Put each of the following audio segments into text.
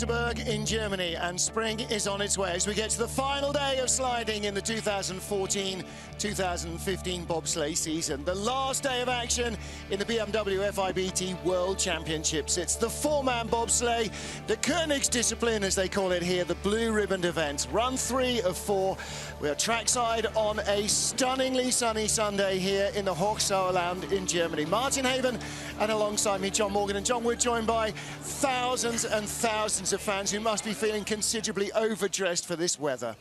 Winterberg in Germany, and spring is on its way as we get to the final day of sliding in the 2014-2015 bobsleigh season. The last day of action in the BMW FIBT World Championships. It's the four-man bobsleigh, the Königs discipline as they call it here, the blue ribboned event. Run 3 of 4. We are trackside on a stunningly sunny Sunday here in the Hochsauerland in Germany. Martin Haven and alongside me John Morgan, and John, we're joined by thousands and thousands of fans who must be feeling considerably overdressed for this weather.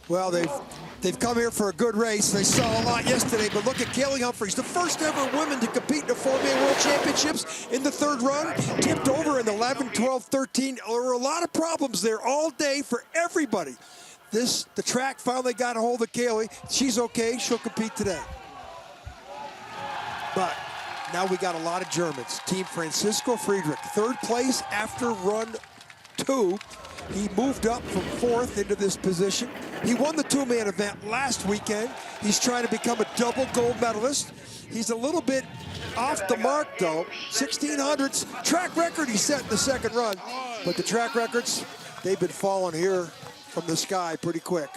Well, they've come here for a good race. They saw a lot yesterday, but look at Kaylee Humphries, the first ever woman to compete in the 4-man World Championships in the third run, tipped over in 11, 12, 13. There were a lot of problems there all day for everybody. The track finally got a hold of Kaylee. She's okay, she'll compete today. But now we got a lot of Germans. Team Francisco Friedrich, third place after run 2. He moved up from 4th into this position. He won the 2-man event last weekend. He's trying to become a double gold medalist. He's a little bit off the mark though. 1600s track record he set in the second run. But the track records, they've been falling here from the sky pretty quick.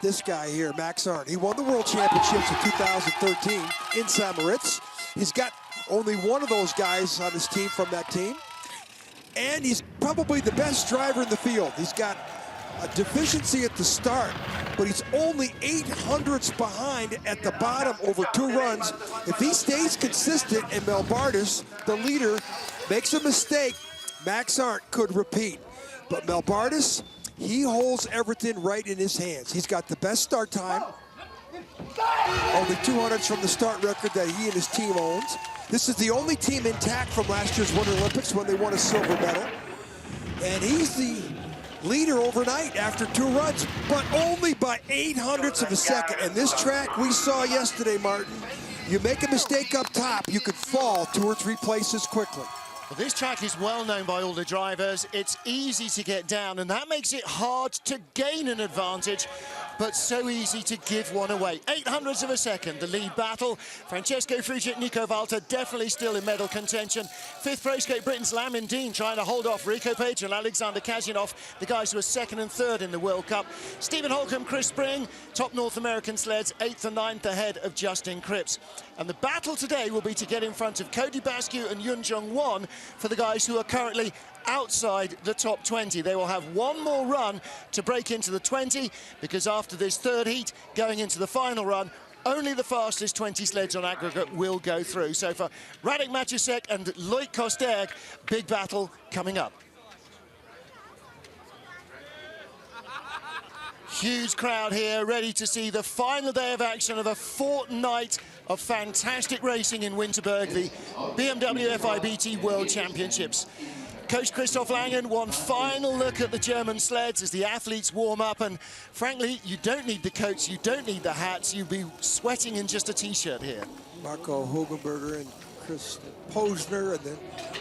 This guy here, Max Arndt, he won the World Championships in 2013 in St. Moritz. He's got only one of those guys on his team from that team. And he's probably the best driver in the field. He's got a deficiency at the start, but he's only 800ths behind at the bottom over 2 runs. If he stays consistent and Melbardis, the leader, makes a mistake, Max Arndt could repeat. But Melbardis, he holds everything right in his hands. He's got the best start time. Only 200ths from the start record that he and his team owns. This is the only team intact from last year's Winter Olympics when they won a silver medal. And he's the leader overnight after 2 runs, but only by 800ths of a second. And this track we saw yesterday, Martin, you make a mistake up top, you could fall 2 or 3 places quickly. Well, this track is well known by all the drivers. It's easy to get down, and that makes it hard to gain an advantage, but so easy to give one away. 800ths of a second, the lead battle. Francesco Friedrich, Nico Walter definitely still in medal contention. 5th pro skate Britain's Lamin Dean trying to hold off Rico Page and Alexander Kazyanov, the guys who are 2nd and 3rd in the World Cup. Stephen Holcomb, Chris Spring, top North American sleds, 8th and 9th ahead of Justin Cripps. And the battle today will be to get in front of Cody Basque and Yun Jung Won for the guys who are currently outside the top 20. They will have one more run to break into the 20, because after this third heat, going into the final run, only the fastest 20 sleds on aggregate will go through. So for Radek Matusek and Loic Kosterg, big battle coming up. Huge crowd here, ready to see the final day of action of a fortnight of fantastic racing in Winterberg, the BMW FIBT World Championships. Coach Christoph Langen, one final look at the German sleds as the athletes warm up, and frankly, you don't need the coats, you don't need the hats, you'll be sweating in just a t-shirt here. Marco Hugenberger and Chris Posner, and then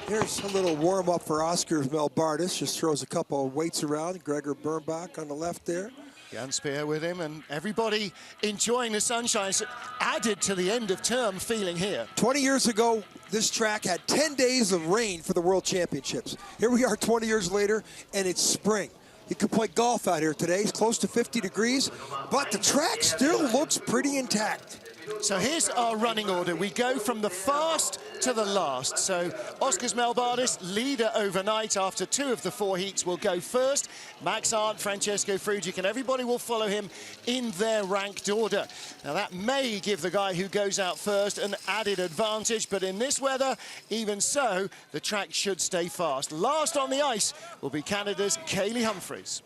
here's a little warm-up for Oscar Melbardis, just throws a couple of weights around. Gregor Birnbach on the left there. Jan Speer with him, and everybody enjoying the sunshine. So added to the end of term feeling here. 20 years ago, this track had 10 days of rain for the World Championships. Here we are 20 years later, and it's spring. You can play golf out here today. It's close to 50 degrees, but the track still looks pretty intact. So here's our running order. We go from the fast to the last. So Oskars Melbardis, leader overnight after 2 of the 4 heats, will go first. Max Arndt, Francesco Friedrich, and everybody will follow him in their ranked order. Now that may give the guy who goes out first an added advantage, but in this weather, even so, the track should stay fast. Last on the ice will be Canada's Kaylee Humphries.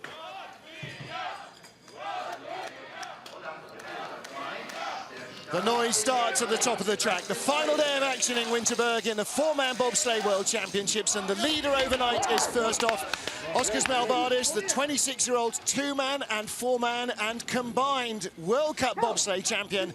The noise starts at the top of the track. The final day of action in Winterberg in the 4-man bobsleigh World Championships, and the leader overnight is first off. Oskars Melbardis, the 26-year-old 2-man and 4-man and combined World Cup bobsleigh champion.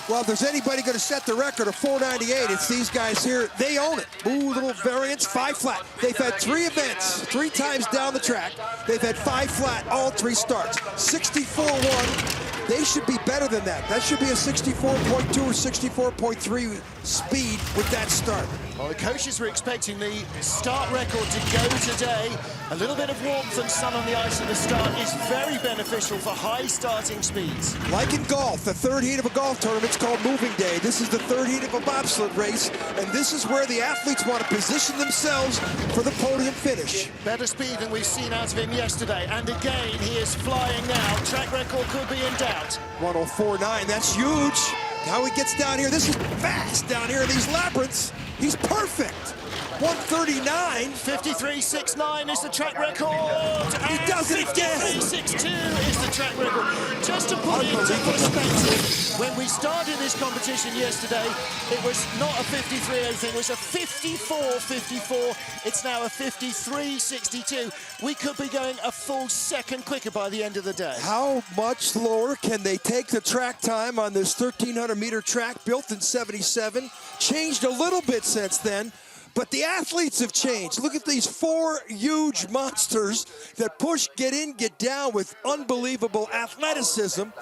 Well, if there's anybody going to set the record of 498, it's these guys here. They own it. Ooh, little variance, 5 flat. They've had 3 events, 3 times down the track. They've had 5 flat, all 3 starts. 64-1. They should be better than that. That should be a 64.2 or 64.3 speed with that start. Well, the coaches were expecting the start record to go today. A little bit of warmth and sun on the ice at the start is very beneficial for high starting speeds. Like in golf, the 3rd heat of a golf tournament's called moving day. This is the 3rd heat of a bobsled race, and this is where the athletes want to position themselves for the podium finish. Better speed than we've seen out of him yesterday, and again, he is flying now. Track record could be in doubt. 104.9, that's huge. How he gets down here, this is fast down here in these labyrinths. He's perfect. 139. 53.69 is the track record. He does it again. 53.62 is the track record. Just to put it into perspective, when we started this competition yesterday, it was not a 53.0 thing, it was a 54.54. It's now a 53.62. We could be going a full second quicker by the end of the day. How much lower can they take the track time on this 1,300-meter track built in '77? Changed a little bit since then. But the athletes have changed. Look at these 4 huge monsters that push, get in, get down with unbelievable athleticism.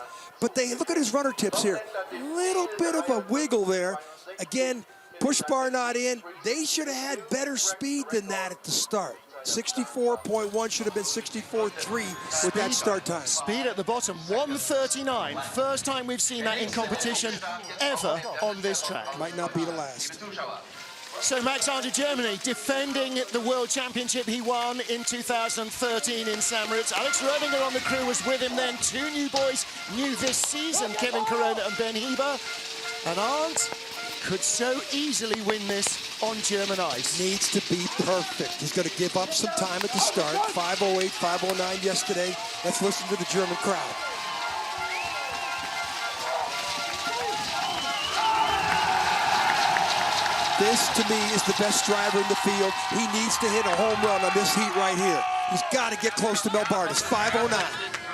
But they look at his runner tips here. Little bit of a wiggle there. Again, push bar not in. They should have had better speed than that at the start. 64.1 should have been 64.3 with that start time. Speed at the bottom, 139. First time we've seen that in competition ever on this track. Might not be the last. So Max Arndt, Germany, defending the World Championship he won in 2013 in St. Moritz. Alex Rodinger on the crew was with him then. 2 new boys new this season, Kevin Corona and Ben Heber. And Arndt could so easily win this on German ice. Needs to be perfect. He's going to give up some time at the start. 5:08, 5:09 yesterday. Let's listen to the German crowd. This, to me, is the best driver in the field. He needs to hit a home run on this heat right here. He's got to get close to Melbardis. 5:09.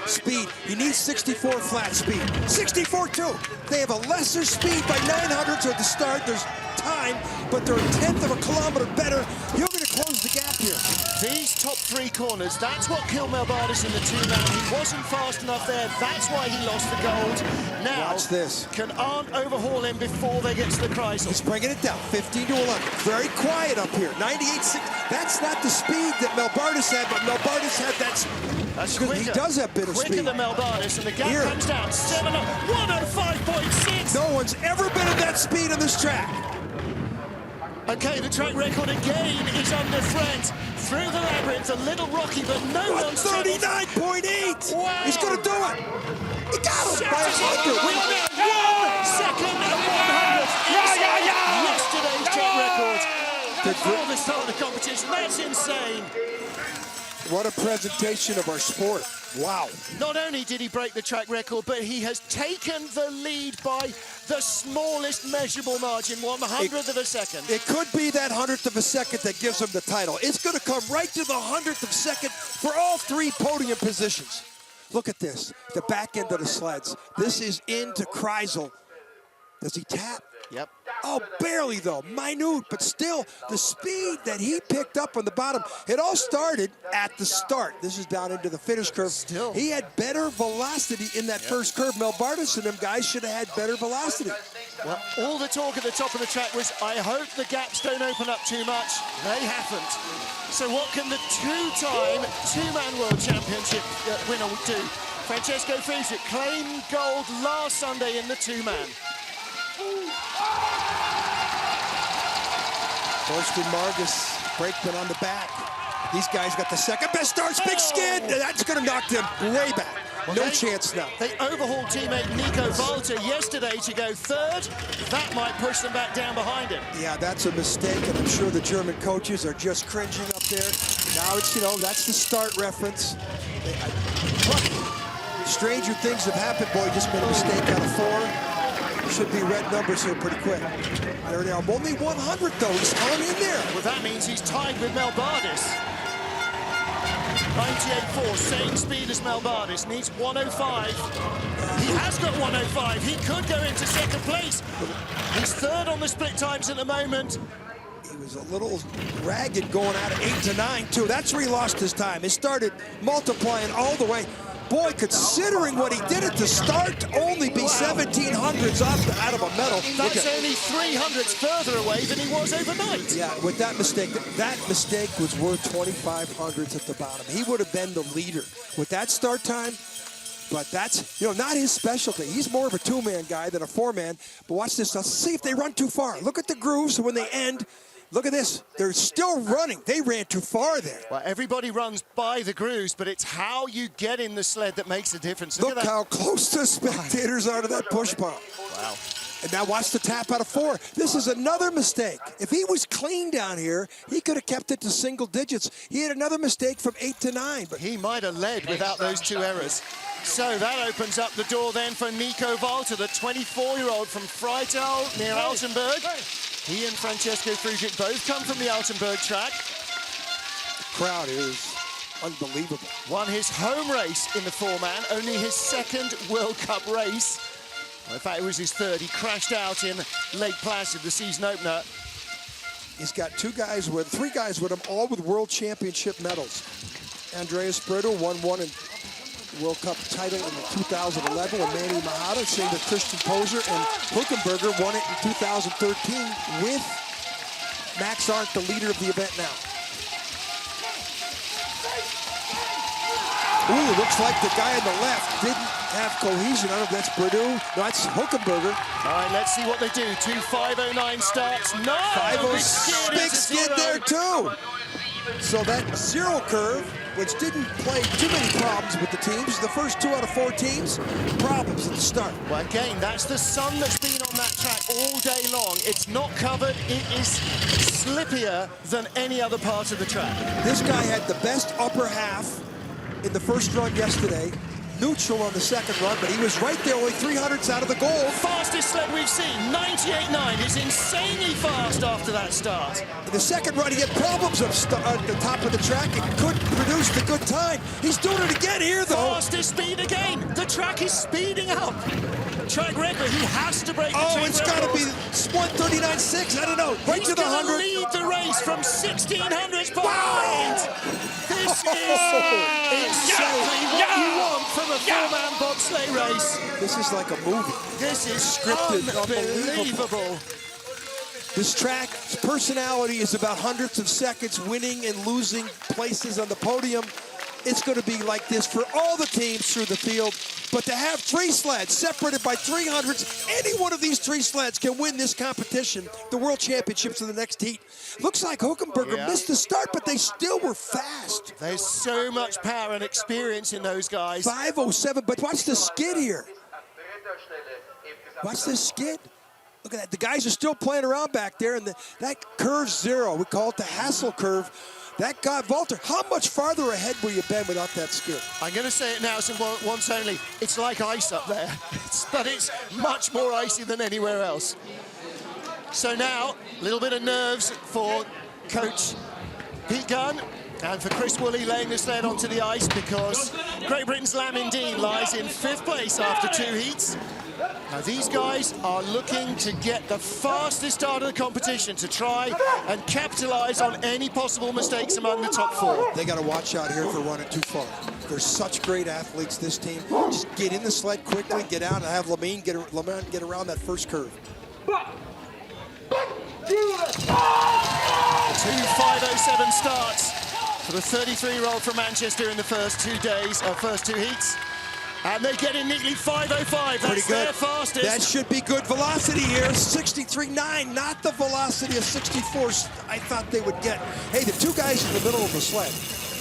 Speed. He needs 64 flat speed. 64.2. They have a lesser speed by 900s at the start. There's time, but they're a 1/10 of a kilometer better. You're going to close the gap here. These top 3 corners, that's what killed Melbardis in the 2-man. He wasn't fast enough there. That's why he lost the gold. Now, watch this. Can Arndt overhaul him before they get to the Kreisel? He's bringing it down, 15 to 11. Very quiet up here, 98.6. That's not the speed that Melbardis had, but Melbardis had that. That's quicker. He does have bit of quicker speed. Than Melbardis, and the gap comes down. 105.6. No one's ever been at that speed on this track. Okay, the track record again is under threat. Through the labyrinth, a little rocky, but no one's 39.8. Wow. He's going to do it. He got him by 100. We are now 1 second and 100th. Yesterday's track record. Before the start of the competition, that's insane. What a presentation of our sport. Wow. Not only did he break the track record, but he has taken the lead by the smallest measurable margin, 1/100th of a second. It could be that 100th of a second that gives him the title. It's going to come right to the 100th of a second for all 3 podium positions. Look at this, the back end of the sleds. This is into Kreisel. Does he tap? Yep. Oh, barely though, minute, but still, the speed that he picked up on the bottom, it all started at the start. This is down into the finish curve. Still. He had better velocity in that first curve. Melbardis and them guys should have had better velocity. Well, all the talk at the top of the track was, I hope the gaps don't open up too much. They haven't. So what can the 2-time 2-man world championship winner do? Francesco Friedrich claimed gold last Sunday in the 2-man. Torsten Margus, brakeman on the back. These guys got the second best starts, big skid. That's going to knock them way back. Well, no chance now. They overhauled teammate Nico Walter yesterday to go 3rd. That might push them back down behind him. Yeah, that's a mistake, and I'm sure the German coaches are just cringing up there. Now it's, that's the start reference. Stranger things have happened, boy. Just made a mistake out of 4. Should be red numbers here pretty quick. There they are. Only 100 though. He's hung in there. Well, that means he's tied with Melbardis. 98.4, same speed as Melbardis, needs 105. He has got 105. He could go into second place. He's third on the split times at the moment. He was a little ragged going out of 8 to 9, too. That's where he lost his time. It started multiplying all the way. Boy, considering what he did at the start, to only be 1700s out of a medal. That's only 300s further away than he was overnight. Yeah, with that mistake was worth 2500s at the bottom. He would have been the leader with that start time. But that's, not his specialty. He's more of a two-man guy than a four-man. But watch this. Let's see if they run too far. Look at the grooves when they end. Look at this. They're still running. They ran too far there. Well, everybody runs by the grooves, but it's how you get in the sled that makes a difference. Look how close the spectators are to that push pump. Wow. And now watch the tap out of 4. This is another mistake. If he was clean down here, he could have kept it to single digits. He had another mistake from 8 to 9. But he might have led without those 2 errors. So that opens up the door then for Nico Walter, the 24-year-old from Freital near Altenburg. He and Francesco Friedrich both come from the Altenburg track. The crowd is unbelievable. Won his home race in the 4-man, only his 2nd World Cup race. Well, in fact, it was his 3rd. He crashed out in Lake Placid, the season opener. He's got 3 guys with him, all with World Championship medals. Andreas Brittle won one in World Cup title in 2011 with Manny Mahada, same with Christian Poser, and Hülkenberger won it in 2013 with Max Arndt, the leader of the event now. Ooh, looks like the guy on the left didn't have cohesion. I don't know if that's Brittle. No, that's Hülkenberger. All right, let's see what they do. 2:5:09 starts. No! 5:06, big skid there too. So that zero curve, which didn't play too many problems with the teams. The first 2 out of 4 teams, problems at the start. Well, again, that's the sun that's been on that track all day long. It's not covered. It is slippier than any other part of the track. This guy had the best upper half in the first run yesterday. Neutral on the 2nd run, but he was right there, only 300s out of the goal. Fastest sled we've seen, 98.9, is insanely fast after that start. In the 2nd run, he had problems at the top of the track and couldn't produce the good time. He's doing it again here, though. Fastest speed again. The track is speeding up. Track record, he has to break the track record. It's got to be 1:39.6, I don't know. Right to the 100. He's going to lead the race from 1600s behind. This is exactly what you want from a 4-man bobsleigh race. This is like a movie. This is scripted, unbelievable. This track's personality is about hundredths of seconds, winning and losing places on the podium. It's going to be like this for all the teams through the field. But to have 3 sleds separated by 300s, any one of these 3 sleds can win this competition, the World Championships in the next heat. Looks like Hülkenberger missed the start, but they still were fast. There's so much power and experience in those guys. 5:07, but watch the skid here. Watch this skid. Look at that. The guys are still playing around back there, and that curve 0, we call it the Hassel curve. That guy, Walter, how much farther ahead will you been without that skid? I'm going to say it now once only. It's like ice up there, but it's much more icy than anywhere else. So now, a little bit of nerves for Coach Pete Gunn and for Chris Woolley laying the sled onto the ice, because Great Britain's Lamin Dean lies in 5th place after 2 heats. Now these guys are looking to get the fastest start of the competition to try and capitalize on any possible mistakes among the top 4. They got to watch out here for running too far. They're such great athletes, this team. Just get in the sled quickly, get out, and have Lamin get around that first curve. 2:5:07 starts for the 33-year-old from Manchester in the first 2 days, first 2 heats. And they get in neatly 5:05. That's their fastest. That should be good velocity here. 63.9, not the velocity of 64 I thought they would get. Hey, the 2 guys in the middle of the sled,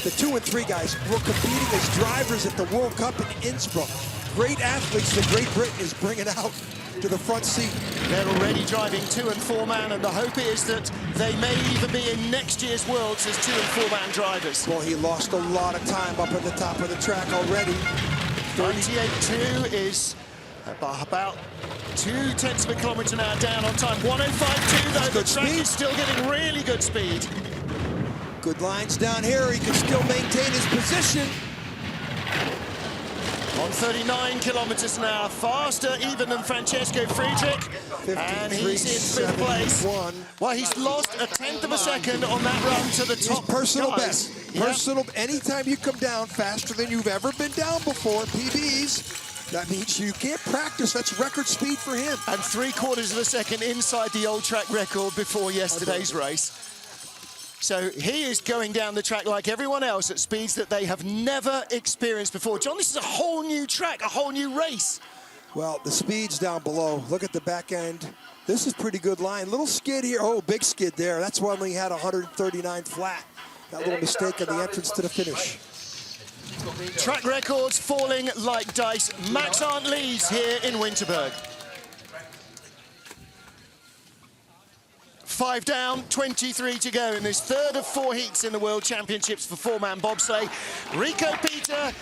the 2 and 3 guys, were competing as drivers at the World Cup in Innsbruck. Great athletes that Great Britain is bringing out to the front seat. They're already driving 2- and 4-man, and the hope is that they may even be in next year's Worlds as 2- and 4-man drivers. Well, he lost a lot of time up at the top of the track already. 98.2 is about 0.2 of a kilometre an hour down on time. 105.2 though, the track is still getting really good speed. Good lines down here. He can still maintain his position. On 39 kilometers an hour, faster even than Francesco Friedrich. And he's in 5th place. Well, he's lost a 1/10 of a second on that run to the top. Personal guys. best. Personal, anytime you come down faster than you've ever been down before, PBs, that means you can't practice. That's record speed for him. And 3/4 of a second inside the old track record before yesterday's race. So he is going down the track like everyone else at speeds that they have never experienced before. John, this is a whole new track, a whole new race. Well, the speed's down below. Look at the back end. This is pretty good line. Little skid here. Oh, big skid there. That's when we had 139 flat. That little mistake on the entrance to the finish. Track records falling like dice. Max Arndt leads here in Winterberg. 5 down, 23 to go in this 3rd of 4 heats in the World Championships for 4-man bobsleigh. Rico Peter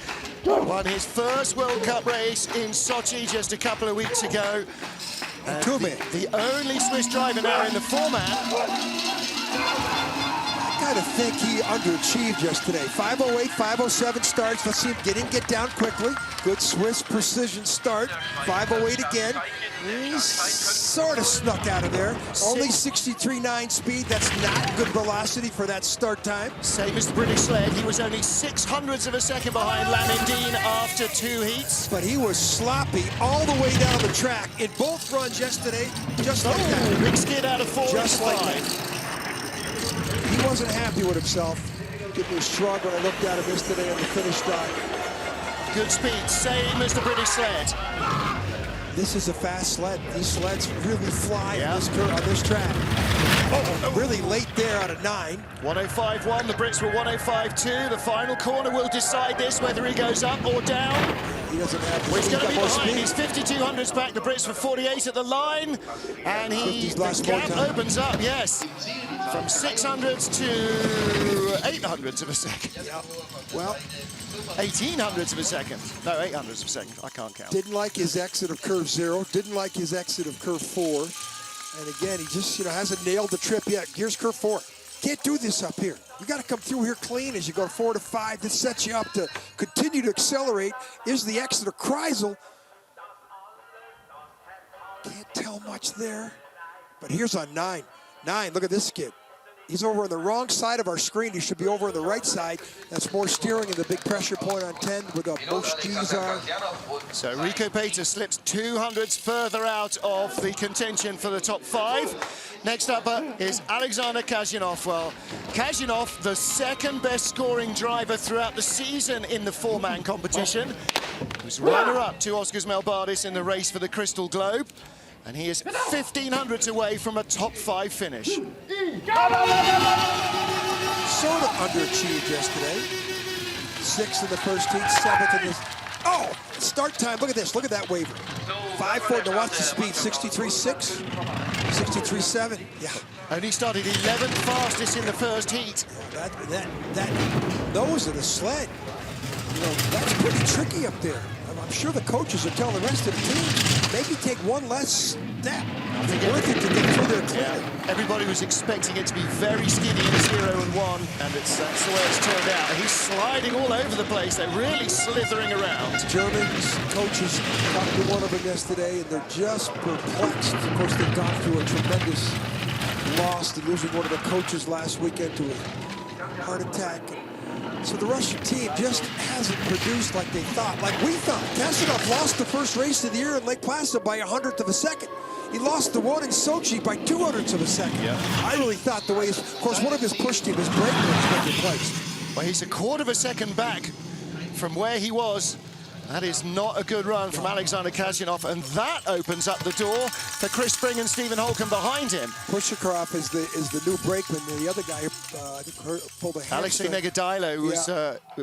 won his first World Cup race in Sochi just a couple of weeks ago. The only Swiss driver now in the 4-man. I kind of think he underachieved yesterday. 5:08, 5:07 starts. Let's see him get down quickly. Good Swiss precision start. 5:08 again. He's sort of snuck out of there. Only 63.9 speed. That's not good velocity for that start time. Same as the British sled. He was only 600ths of a second behind Lamindine after 2 heats. But he was sloppy all the way down the track in both runs yesterday, just like that. Big skid out of 4. Just like that. He wasn't happy with himself. Give me a shrug when I looked at him yesterday on the finish line. Good speed, same as the British sled. This is a fast sled. These sleds really fly on this track. Really late there out of 9. 105.1, the Brits were 105.2. The final corner will decide this, whether he goes up or down. He doesn't have He's going to be behind. He's 50200s back. The Brits were 48 at the line. And the gap opens up, yes. From 600s to 800s of a second. Yeah. Well, 1800s of a second. No, 800s of a second. I can't count. Didn't like his exit of curve 0. Didn't like his exit of curve 4. And again, he just hasn't nailed the trip yet. Here's curve 4. Can't do this up here. You got to come through here clean as you go 4 to 5. This sets you up to continue to accelerate. Is the exit of Kreisel. Can't tell much there. But here's on 9. 9, look at this skid. He's over on the wrong side of our screen. He should be over on the right side. That's more steering and the big pressure point on 10 where the most G's are. So Rico Peter slips 200ths further out of the contention for the top 5. Next up is Alexander Kazyanov. Well, Kazyanov, the 2nd best scoring driver throughout the season in the 4-man competition. He was runner-up to Oskars Melbardis in the race for the Crystal Globe. And he is 1500ths away from a top 5 finish. Sort of underachieved yesterday. 6th in the first heat, 7th in this. Oh, start time. Look at this. Look at that waiver. 5-4. Now watch the speed. 63.6, 63.7. Yeah. Only started 11th fastest in the first heat. That nose of the sled. You know, that's pretty tricky up there. I'm sure the coaches are telling the rest of the team, maybe take one less step. I think worth it to get through there clearly. Yeah. Everybody was expecting it to be very skinny in 0 and 1, and that's the way it's turned out. He's sliding all over the place. They're really slithering around. Germans, coaches, talked to one of them yesterday, and they're just perplexed. Of course, they've gone through a tremendous loss, losing one of the coaches last weekend to a heart attack. So the Russian team just hasn't produced like they thought, like we thought. Kazyanov lost the first race of the year in Lake Placid by 100th of a second. He lost the one in Sochi by 200ths of a second. Yeah. I really thought the way, of course, one of his push team, his brake was been replaced. Well, he's a 1/4 of a second back from where he was. That is not a good run from Alexander Kazyanov, and that opens up the door for Chris Spring and Stephen Holcomb behind him. Pushakarov is the new brakeman. The other guy, I think, pulled a hamstring. Alexei Negodailo was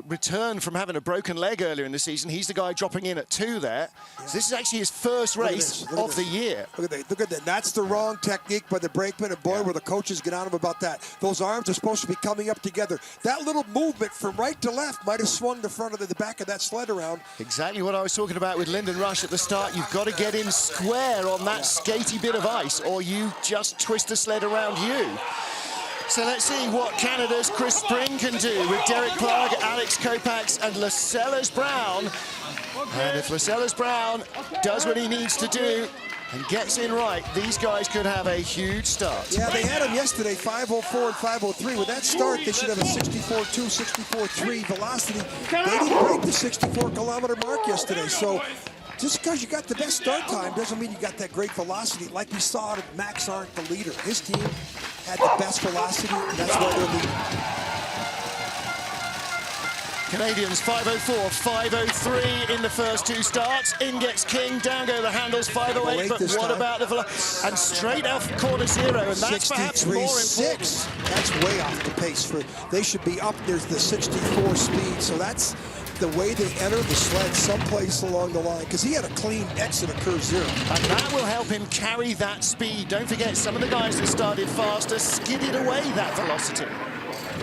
returned from having a broken leg earlier in the season. He's the guy dropping in at 2 there. Yeah. So this is actually his first race of the year. Look at that. That's the wrong technique by the brakeman, and boy, where the coaches get on him about that. Those arms are supposed to be coming up together. That little movement from right to left might have swung the front of the back of that sled around. Exactly what I was talking about with Lyndon Rush at the start. You've got to get in square on that skatey bit of ice, or you just twist the sled around you. So let's see what Canada's Chris Spring can do with Derek Clark, Alex Kopax, and Lascelles Brown. And if Lascelles Brown does what he needs to do and gets in right, these guys could have a huge start. Yeah, they had them yesterday, 5:04 and 5:03. With that start, they should have a 64.2, 64.3 velocity. They didn't break the 64-kilometer mark yesterday. So just because you got the best start time doesn't mean you got that great velocity. Like we saw, Max Arndt, the leader. His team had the best velocity, and that's why they're leading. Canadians 5:04, 5:03 in the first two starts. In gets King, down go the handles, 5:08. But what about the velocity? And straight off corner zero, and that's perhaps more important. That's way off the pace for. They should be up. There's the 64 speed, so that's the way they enter the sled someplace along the line, because he had a clean exit of curve zero. And that will help him carry that speed. Don't forget, some of the guys that started faster skidded away that velocity.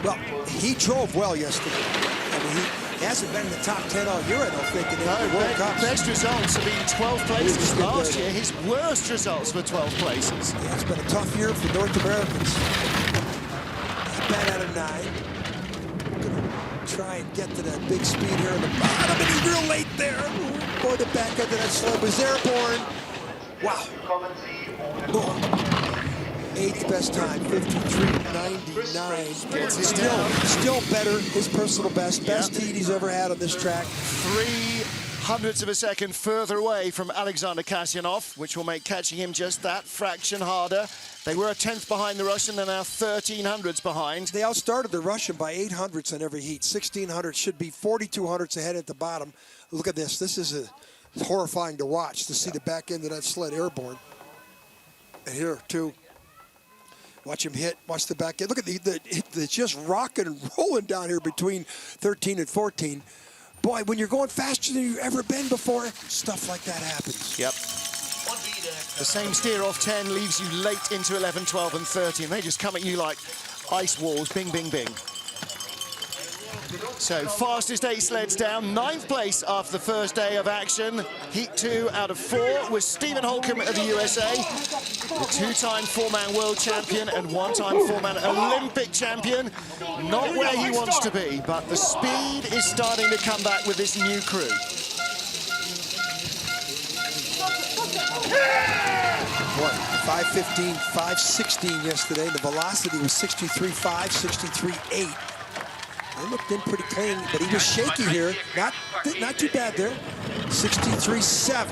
Well, he drove well yesterday. I mean, he hasn't been in the top 10 all year, I don't think, in the World Cup. Best results have been 12 places last year. His worst results were 12 places. Yeah, it's been a tough year for North Americans. 10 out of 9. Gonna try and get to that big speed here in the bottom, and he's real late there. Boy, the back end of that sled was airborne. Wow. Boom. 8th best time, 53.99. Still better, his personal best. Best heat he's ever had on this track. 0.03 of a second further away from Alexander Kasyanov, which will make catching him just that fraction harder. They were a 10th behind the Russian, they're now 1300ths behind. They outstarted the Russian by 800ths in every heat. 1600 should be 4200ths ahead at the bottom. Look at this. This is horrifying to watch, to see the back end of that sled airborne. And here, too. Watch him hit, watch the back end. Look at the just rocking and rolling down here between 13 and 14. Boy, when you're going faster than you've ever been before, stuff like that happens. Yep. The same steer off 10 leaves you late into 11, 12, and 13. They just come at you like ice walls, bing, bing, bing. So fastest 8 sleds down, 9th place after the first day of action. Heat 2 out of 4 was Stephen Holcomb of the USA, the 2-time 4-man world champion and 1-time 4-man Olympic champion. Not where he wants to be, but the speed is starting to come back with this new crew. What, 5:15, 5:16 yesterday. The velocity was 63.5, 63.8. They looked in pretty clean, but he was shaky here. Not too bad there. 63.7.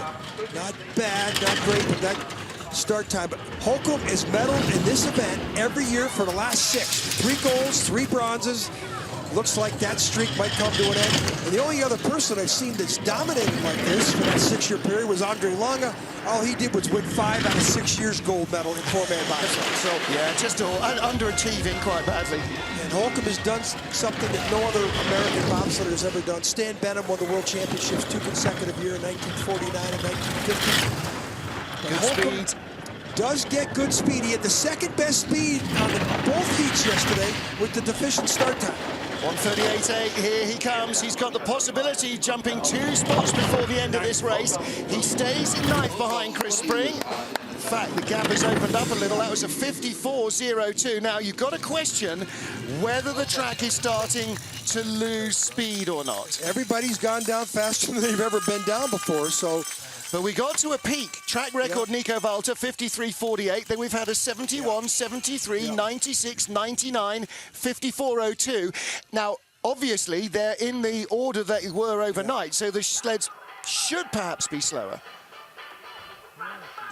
Not bad, not great, but that start time. But Holcomb is medaled in this event every year for the last 6. 3 golds, 3 bronzes. Looks like that streak might come to an end. And the only other person I've seen that's dominated like this for that 6-year period was Andre Longa. All he did was win 5 out of 6 years gold medal in 4-man bobsled. So yeah, just underachieving quite badly. And Holcomb has done something that no other American bobsledder has ever done. Stan Benham won the World Championships 2 consecutive years in 1949 and 1950. Good Holcomb speed. Does get good speed. He had the 2nd best speed on both heats yesterday with the deficient start time. 138.8, here he comes. He's got the possibility of jumping 2 spots before the end of this race. He stays in 9th behind Chris Spring. In fact, the gap has opened up a little. That was a 54.02. Now, you've got to question whether the track is starting to lose speed or not. Everybody's gone down faster than they've ever been down before, so... But we got to a peak. Track record, Nico Valter, 53.48. Then we've had a 71, 73, 96, 99, 54.02. Now, obviously, they're in the order that they were overnight, so the sleds should perhaps be slower.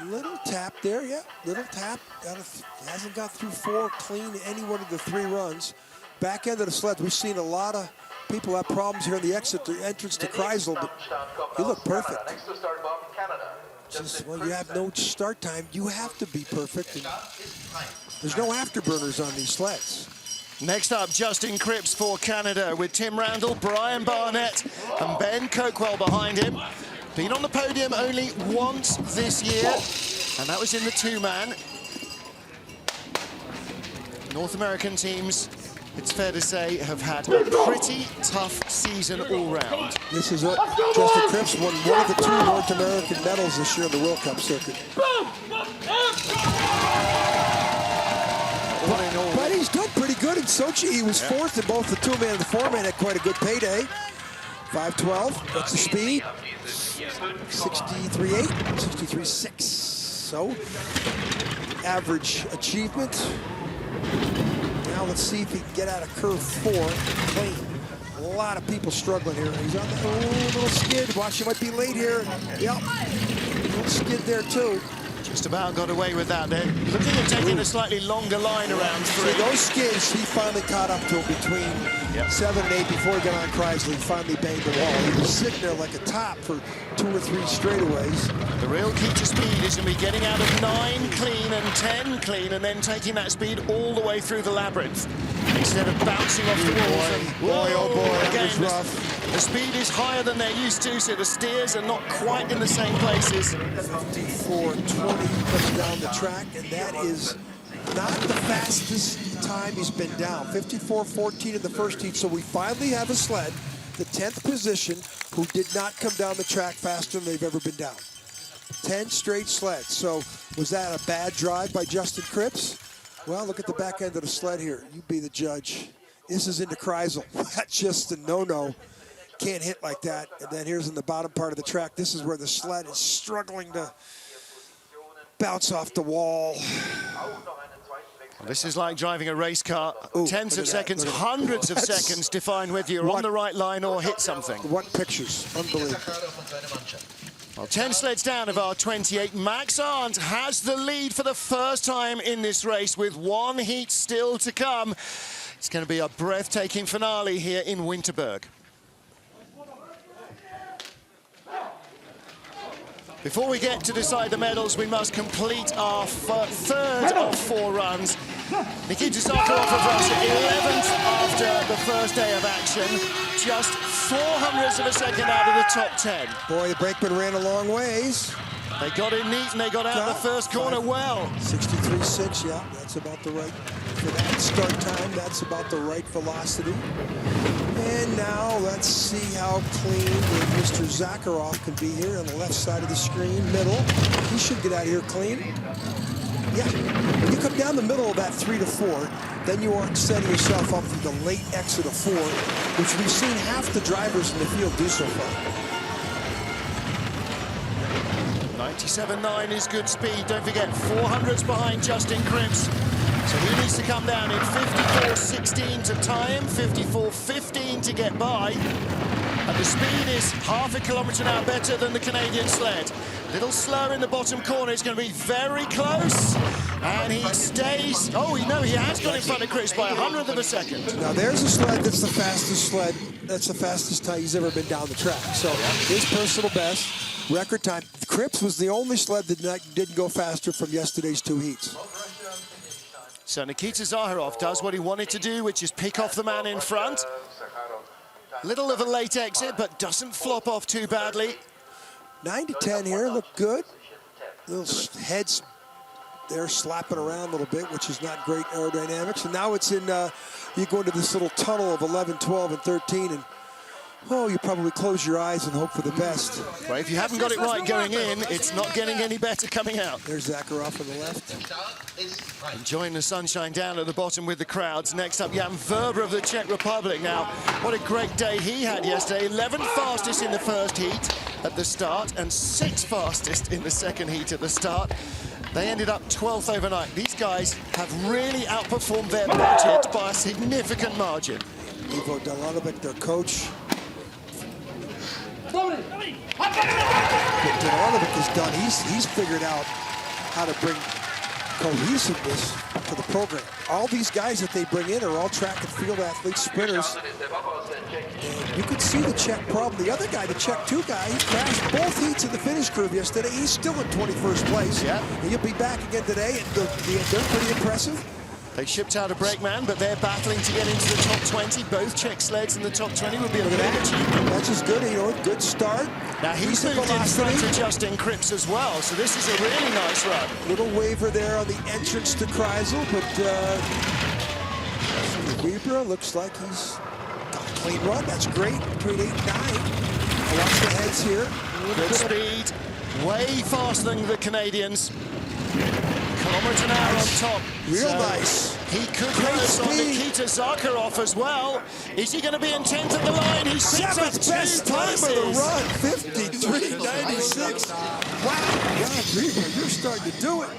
Little tap there, little tap. Hasn't got through 4 clean any one of the 3 runs. Back end of the sled, we've seen a lot of people have problems here in the entrance to Kreisel, but he looked perfect. Just when you have no start time, you have to be perfect. And there's no afterburners on these sleds. Next up, Justin Cripps for Canada with Tim Randall, Brian Barnett, and Ben Coquell behind him. Been on the podium only once this year, and that was in the 2-man. North American teams, it's fair to say, have had a pretty tough season all round. This is what Justin Cripps won one of the 2 North American medals this year in the World Cup circuit. All in all, But he's done in Sochi. He was fourth in both the two-man and the four-man. Had quite a good payday. 5:12. That's the speed. 63.8, 63.6. So, average achievement. Now let's see if he can get out of curve 4 clean. A lot of people struggling here. He's on the little skid. Watch, he might be late here. Yep. Little skid there too. Just about got away with that there. Looking at taking a slightly longer line around 3. See, those skids, he finally caught up to him between 7 and 8 before he got on Chrysler. He finally banged the wall. He was sitting there like a top for 2 or 3 straightaways. The real key to speed is going to be getting out of 9 clean and 10 clean and then taking that speed all the way through the labyrinth instead of bouncing off the walls. Oh boy, again, that was rough. The speed is higher than they're used to, so the steers are not quite in the same places. 54.20 comes down the track, and that is not the fastest time he's been down. 54.14 in the first heat, so we finally have a sled, the 10th position, who did not come down the track faster than they've ever been down. 10 straight sleds. So was that a bad drive by Justin Cripps? Well, look at the back end of the sled here. You be the judge. This is into Chrysler. That's just a no-no. Can't hit like that. And then here's in the bottom part of the track. This is where the sled is struggling to bounce off the wall. Well, this is like driving a race car. Ooh, Tens of seconds, hundreds of seconds define whether you're on the right line or hit something. What pictures. Unbelievable. Well, 10 sleds down of our 28. Max Arndt has the lead for the first time in this race with 1 heat still to come. It's going to be a breathtaking finale here in Winterberg. Before we get to decide the medals, we must complete our third of 4 runs. Nikita Zakharov of Russia, 11th after the first day of action. Just 0.04 of a second out of the top 10. Boy, the brakeman ran a long ways. They got in neat and they got out the first corner well. 63.6, yeah, that's about the right. For that start time, that's about the right velocity. And now let's see how clean Mr. Zakharov can be here on the left side of the screen, middle. He should get out of here clean. Yeah, when you come down the middle of that 3 to 4, then you are setting yourself up for the late exit of 4, which we've seen half the drivers in the field do so far. 97.9 is good speed. Don't forget, 400s behind Justin Cripps. So he needs to come down in 54.16 to tie him, 54.15 to get by. And the speed is half a kilometre an hour better than the Canadian sled. Little slow in the bottom corner. It's going to be very close. And he stays. Oh, no, he has got in front of Cripps by 100th of a second. Now, there's a sled that's the fastest sled. That's the fastest time he's ever been down the track. So his personal best, record time. Cripps was the only sled that didn't go faster from yesterday's 2 heats. So Nikita Zakharov does what he wanted to do, which is pick off the man in front. Little of a late exit, but doesn't flop off too badly. 9 to 10 here, look good. Little heads there slapping around a little bit, which is not great aerodynamics. And now it's in, you go into this little tunnel of 11, 12, and 13, and oh, you probably close your eyes and hope for the best. Well, if you haven't got it right going in, it's not getting any better coming out. There's Zakharov on the left. Enjoying the sunshine down at the bottom with the crowds. Next up, Jan Verber of the Czech Republic. Now, what a great day he had yesterday. 11th fastest in the first heat at the start and 6th fastest in the second heat at the start. They ended up 12th overnight. These guys have really outperformed their budget by a significant margin. Ivo Delanovic, their coach. What Delanovic has done, he's figured out how to bring cohesiveness to the program. All these guys that they bring in are all track and field athletes, sprinters. And you could see the Czech problem. The other guy, the Czech 2 guy, he crashed both heats in the finish curve yesterday. He's still in 21st place. Yeah. And he'll be back again today. And they're pretty impressive. They shipped out a brakeman, but they're battling to get into the top 20. Both Czech sleds in the top 20 would be a big achievement. That's just good, you know, good start. Now he's moved in front of Justin Cripps as well, so this is a really nice run. Little waiver there on the entrance to Chrysler, but Weber looks like he's got a clean run. That's great, between 8 and 9. I watch the heads here. Good speed, way faster than the Canadians. Kilometre an hour on top. Real nice. He could put us on Nikita Zakharov as well. Is he going to be in 10th at the line? He's seventh best time of the run, 53.96. Wow, Rodrigo, you're starting to do it.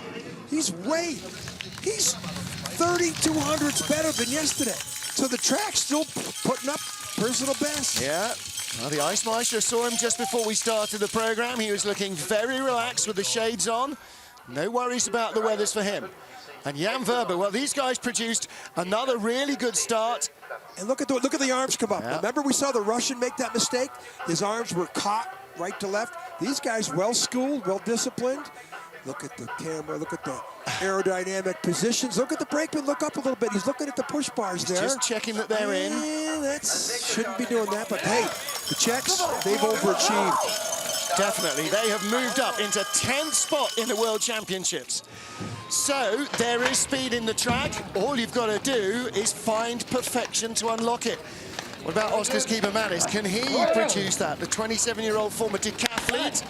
He's 3,200s better than yesterday. So the track's still putting up personal best. Yeah. Well, the Ice Meister saw him just before we started the program. He was looking very relaxed with the shades on. No worries about the weathers for him. And Jan Verber, well, these guys produced another really good start. And look at the arms come up. Yeah. Remember we saw the Russian make that mistake? His arms were caught right to left. These guys well-schooled, well-disciplined. Look at the camera, look at the aerodynamic positions. Look at the brakeman, look up a little bit. He's looking at the push bars there. Just checking that they're in. That shouldn't be doing that, but hey, the Czechs, they've overachieved. Definitely, they have moved up into 10th spot in the World Championships. So there is speed in the track. All you've got to do is find perfection to unlock it. What about Oskars Kiebermanis? Can he produce that? The 27-year-old former decathlete.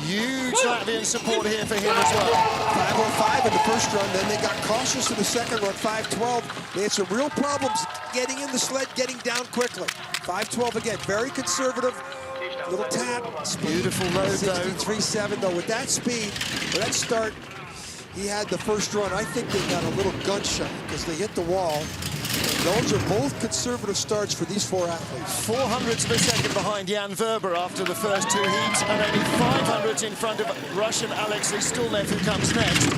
Huge Latvian support here for him as well. 5:05 in the first run, then they got cautious in the second run, 5:12. They had some real problems getting in the sled, getting down quickly. 5:12 again, very conservative. Little tap. Beautiful load though. 63.7 though. With that speed, with that start, he had the first run. I think they got a little gun shy because they hit the wall. Those are both conservative starts for these four athletes. 400ths of a second behind Jan Verber after the first two heats, and only 500ths in front of Russian Alexei Stulnev, who comes next.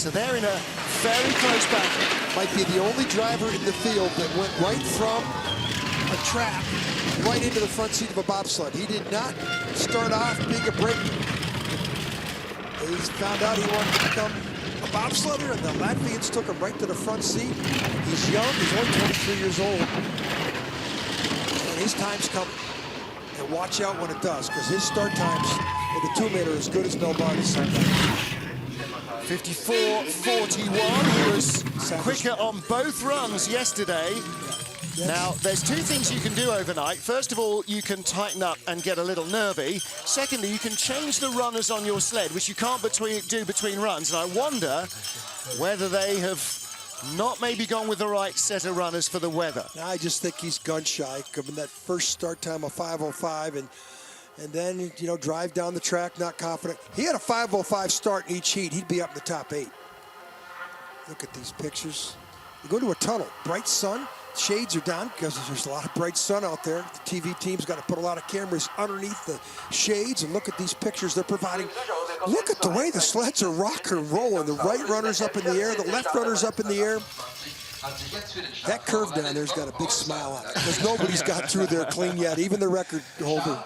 So they're in a very close battle. Might be the only driver in the field that went right from a track right into the front seat of a bobsled. He did not start off being a brakeman. He found out he wanted to become a bobsledder, and the Latvians took him right to the front seat. He's young, he's only 23 years old. And his time's coming. And watch out when it does, because his start times with the 2-meter are as good as Mel Barnes. 54.41. He was quicker on both runs yesterday. Now, there's two things you can do overnight. First of all, you can tighten up and get a little nervy. Secondly, you can change the runners on your sled, which you can't do between runs. And I wonder whether they have not maybe gone with the right set of runners for the weather. I just think he's gun shy, given that first start time of 5:05, and then, you know, drive down the track, not confident. He had a 5:05 start in each heat, he'd be up in the top 8. Look at these pictures. You go to a tunnel, bright sun, shades are down because there's a lot of bright sun out there. The TV team's got to put a lot of cameras underneath the shades, and look at these pictures they're providing. Look at the way the sleds are rock and rolling. The right runner's up in the air, the left runner's up in the air. That curve down there's got a big smile on it because nobody's got through there clean yet, even the record holder.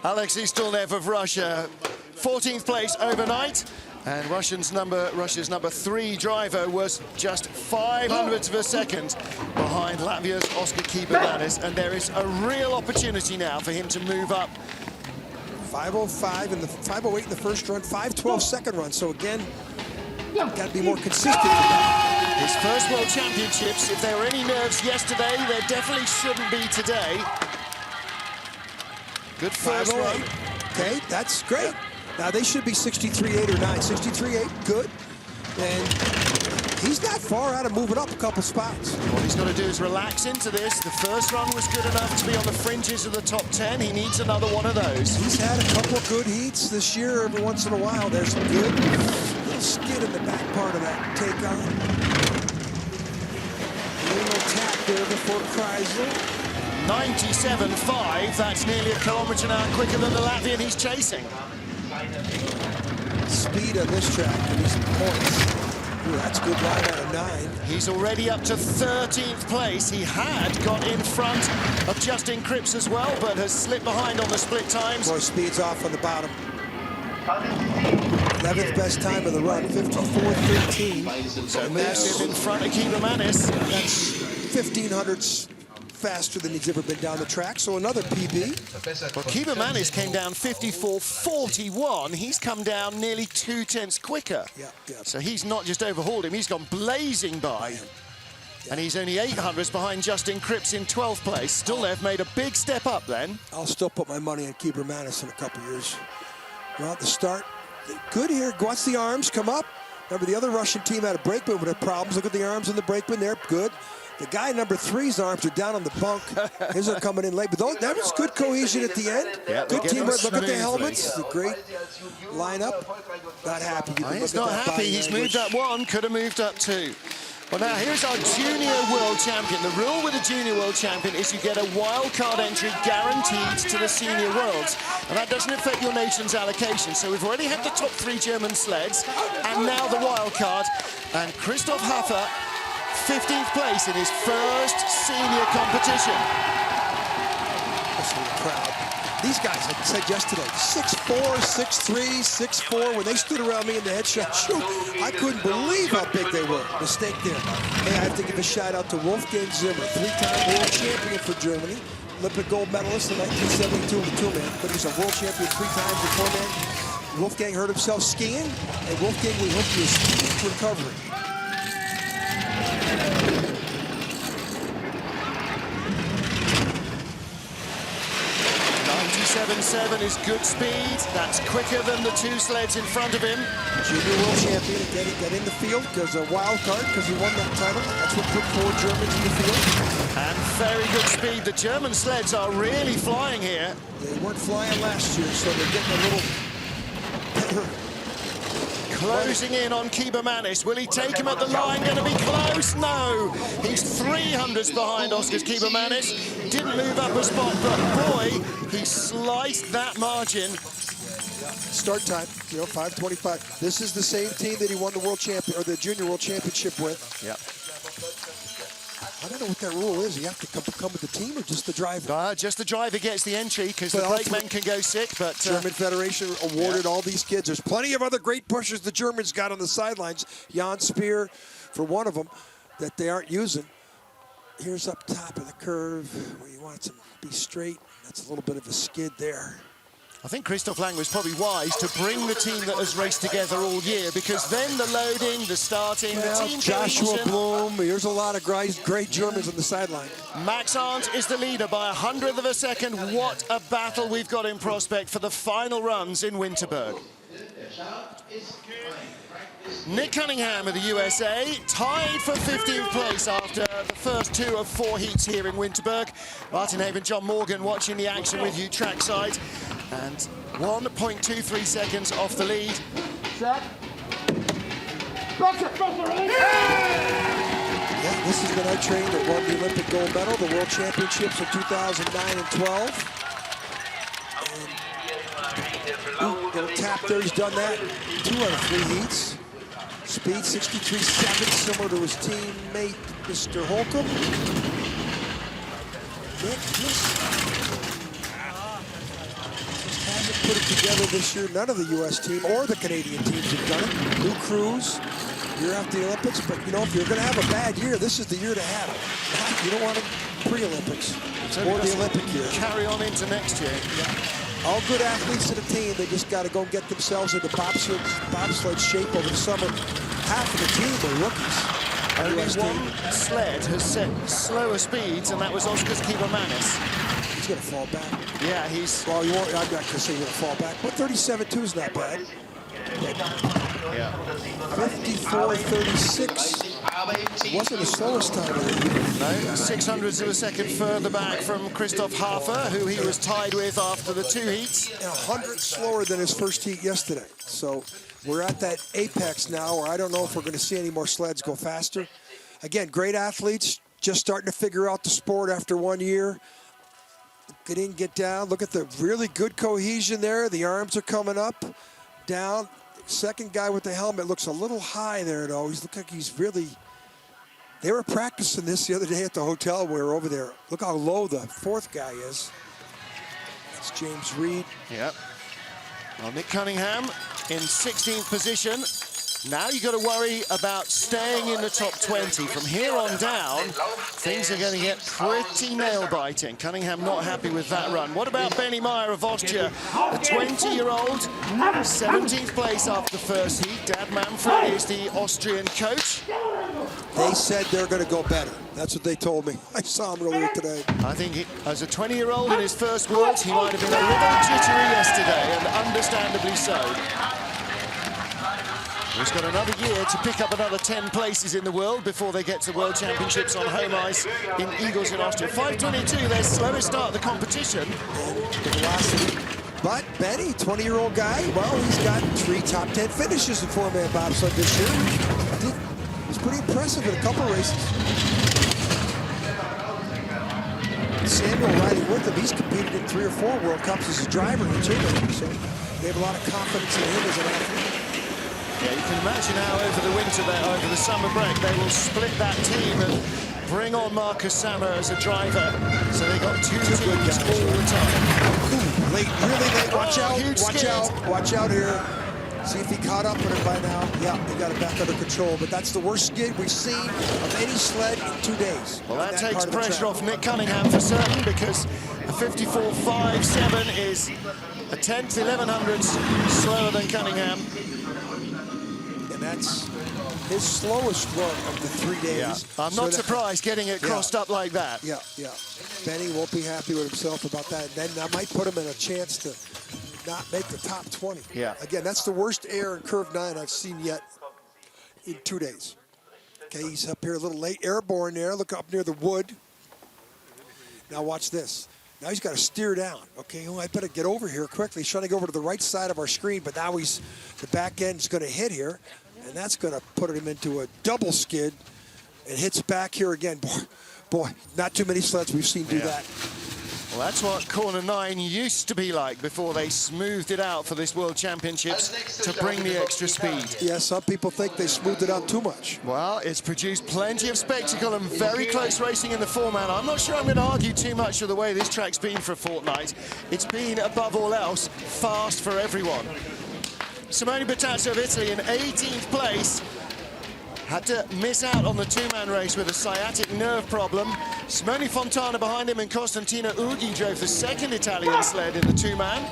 Alexei Stulnev of Russia, 14th place overnight. And Russia's number 3 driver was just 500ths of a second behind Latvia's Oskar Kiebermanis, and there is a real opportunity now for him to move up. 5:05 and the 5:08 in the first run, 5:12 second run. So again, got to be more consistent with that. His first World Championships. If there were any nerves yesterday, there definitely shouldn't be today. Good first run. Okay, that's great. Now, they should be 63.8 or 9. 63.8, good. And he's not far out of moving up a couple spots. All he's got to do is relax into this. The first run was good enough to be on the fringes of the top 10. He needs another one of those. He's had a couple of good heats this year every once in a while. There's some good little skid in the back part of that take-on. A little tap there before Chrysler. 97.5. That's nearly a kilometre an hour quicker than the Latvian he's chasing. Speed on this track and these points. Ooh, that's a good line out of 9. He's already up to 13th place. He had got in front of Justin Cripps as well, but has slipped behind on the split times. More speed's off on the bottom. 11th best time of the run, 54.13. So massive in front of Kiebermanis. That's 1,500ths faster than he's ever been down the track, so another PB. Well, Kiebermanis came down 54.41. He's come down nearly 2 tenths quicker. Yeah. So he's not just overhauled him, he's gone blazing by. And he's only 800ths behind Justin Cripps in 12th place. Stulnev made a big step up then. I'll still put my money on Kiebermanis in a couple years. Well, at the start, good here. Watch the arms come up. Remember, the other Russian team had a brakeman with problems. Look at the arms on the brakeman. They're good. The guy number 3's arms are down on the bunk. His are coming in late. But that was good cohesion at the end. Yeah, good teamwork. Look at the smoothly. helmets. It's a great lineup. Not happy. He's not happy. He's moved up 1. Could have moved up 2. Well, now here's our junior world champion. The rule with a junior world champion is you get a wild card entry guaranteed to the senior worlds. And that doesn't affect your nation's allocation. So we've already had the top 3 German sleds and now the wild card. And Christoph Hafer, 15th place in his first senior competition. Listen to the crowd. These guys, like I said yesterday, 6'4", 6'3", 6'4". When they stood around me in the headshot shoot, I couldn't believe how big they were. Mistake there. Hey, I have to give a shout out to Wolfgang Zimmer, 3-time world champion for Germany, Olympic gold medalist in 1972 in the 2-man, but he's a world champion 3 times in 4-man. Wolfgang hurt himself skiing, and Wolfgang, we hope you a speedy recovery. 97.7 is good speed. That's quicker than the 2 sleds in front of him. Junior world champion, get in the field because a wild card because he won that title. That's what put 4 Germans in the field. And very good speed. The German sleds are really flying here. They weren't flying last year, so they're getting a little better. Closing in on Kiebermanis. Will he take him at the line? Going to be close? No. He's 300s behind Oskars Kiebermanis. Didn't move up a spot, but boy, he sliced that margin. Start time, 5:25. This is the same team that he won the world champion or the junior world championship with. Yeah. I don't know what that rule is. You have to come with the team or just the driver? Just the driver gets the entry because the brakemen can go sick. But German Federation awarded all these kids. There's plenty of other great pushers the Germans got on the sidelines. Jan Speer, for one of them, that they aren't using. Here's up top of the curve where you want it to be straight. That's a little bit of a skid there. I think Christoph Lang was probably wise to bring the team that has raced together all year because then the loading, the starting, the team Joshua cohesion. Bloom, here's a lot of great Germans on the sideline. Max Arndt is the leader by 100th of a second. What a battle we've got in prospect for the final runs in Winterberg. Nick Cunningham of the USA, tied for 15th place after the first 2 of 4 heats here in Winterberg. Martin Haven, John Morgan watching the action with you trackside. And 1.23 seconds off the lead. Set. Yeah, this is the night train that won the Olympic gold medal, the World Championships in 2009 and 12. And, little tap there, he's done that 2 out of 3 heats. Speed 63.7, similar to his teammate, Mr. Holcomb. Nick just hasn't put it together this year. None of the U.S. team or the Canadian teams have done it. New crews, year after the Olympics. But, if you're going to have a bad year, this is the year to have it. You don't want a pre-Olympics or the Olympic year. Carry on into next year. Yeah. All good athletes in the team, they just got to go get themselves into bobsled shape over the summer. Half of the team are rookies. Only one sled has set slower speeds, and that was Oskars Kiebermanis. He's going to fall back. Yeah, he's... Well, I'm not going to say he's going to fall back, but 37.2 is not bad. Yeah. 54.36. Wasn't the slowest time of the year. No, 600ths of a second further back from Christoph Hafer, who he was tied with after the 2 heats. 100 slower than his first heat yesterday. So we're at that apex now where I don't know if we're going to see any more sleds go faster. Again, great athletes, just starting to figure out the sport after 1 year. Get in, get down. Look at the really good cohesion there. The arms are coming up, down. Second guy with the helmet looks a little high there, though. He looks like he's really... They were practicing this the other day at the hotel. We were over there. Look how low the 4th guy is. That's James Reed. Yep. Well, Nick Cunningham in 16th position. Now you've got to worry about staying in the top 20. From here on down, things are going to get pretty nail-biting. Cunningham not happy with that run. What about Benny Meyer of Austria? The 20-year-old, 17th place after the first heat. Dad Manfred is the Austrian coach. They said they're going to go better. That's what they told me. I saw him earlier today. I think as a 20-year-old in his first Worlds, he might have been a little jittery yesterday, and understandably so. He's got another year to pick up another 10 places in the world before they get to World Championships on home ice in Eagles in Austria. 5:22, their slowest start of the competition. The velocity. But Benny, 20-year-old guy, well, he's got 3 top 10 finishes in 4-man bobsled this year. He's pretty impressive in a couple races. Samuel riding with him, he's competed in 3 or 4 World Cups as a driver in 2 days, so they have a lot of confidence in him as an athlete. Yeah, you can imagine how over the winter, over the summer break, they will split that team and bring on Marcus Sammer as a driver. So they got 2 teams all the time. Ooh, late, really late. Watch out, watch out. Watch out here. See if he caught up with him by now. Yeah, he got it back under control. But that's the worst skid we've seen of any sled in 2 days. Well, that takes pressure off Nick Cunningham for certain, because a 54.57 is a 10th, 1100ths slower than Cunningham. And that's his slowest run of the 3 days. Yeah. I'm not surprised getting it crossed up like that. Yeah. Benny won't be happy with himself about that. And then that might put him in a chance to not make the top 20. Yeah. Again, that's the worst air in curve 9 I've seen yet in 2 days. Okay, he's up here a little late. Airborne there. Look up near the wood. Now watch this. Now he's got to steer down. Okay, I better get over here quickly. He's trying to go over to the right side of our screen, but now the back end is going to hit here, and that's going to put him into a double skid and hits back here again. Boy, not too many sleds we've seen do that. Well, that's what corner 9 used to be like before they smoothed it out for this World Championships to bring the extra speed. Yeah, some people think they smoothed it out too much. Well, it's produced plenty of spectacle and very close racing in the 4-man. I'm not sure I'm going to argue too much of the way this track's been for a fortnight. It's been, above all else, fast for everyone. Simone Bertazzo of Italy in 18th place. Had to miss out on the 2-man race with a sciatic nerve problem. Simone Fontana behind him and Costantino Ughi drove the 2nd Italian sled in the 2-man.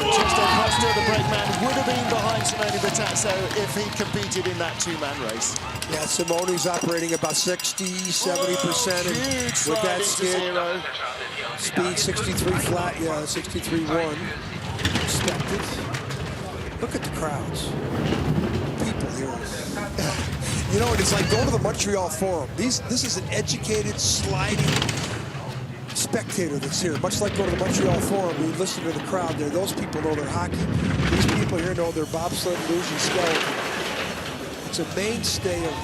Tuesday Costa, the brakeman, would have been behind Simone Bertazzo if he competed in that 2-man race. Yeah, Simone's operating about 60–70% with that skid. Speed 63 flat, yeah, 63.1. Expected. Look at the crowds. People here. You know, it's like going to the Montreal Forum. This is an educated, sliding spectator that's here. Much like going to the Montreal Forum, we listen to the crowd there. Those people know their hockey. These people here know their bobsled, luge, and skeleton. It's a mainstay of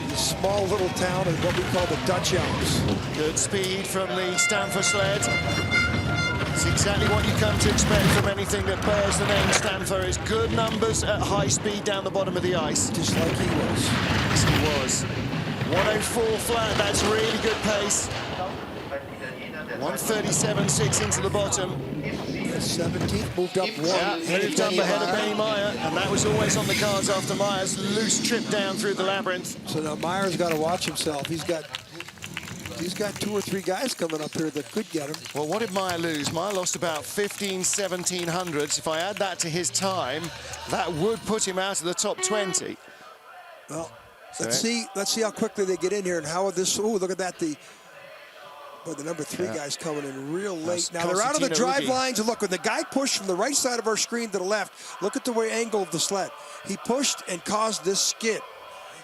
the small little town and what we call the Dutch Alps. Good speed from the Stanford sled. It's exactly what you come to expect from anything that bears the name Stanford, is good numbers at high speed down the bottom of the ice. Just like he was. Yes, he was. 104 flat, that's really good pace. 137.6 into the bottom. 17th, moved up 1. Yeah, moved up ahead of Benny Meyer, and that was always on the cards after Meyer's loose trip down through the labyrinth. So now Meyer's got to watch himself. He's got 2 or 3 guys coming up here that could get him. Well, what did Meyer lose? Meyer lost about 1700s. If I add that to his time, that would put him out of the top 20. Well, let's see how quickly they get in here and how this. Oh, look at that! The number 3 guy's coming in real late. Now they're out of the drive lines, and look, when the guy pushed from the right side of our screen to the left, look at the way angled the sled. He pushed and caused this skid.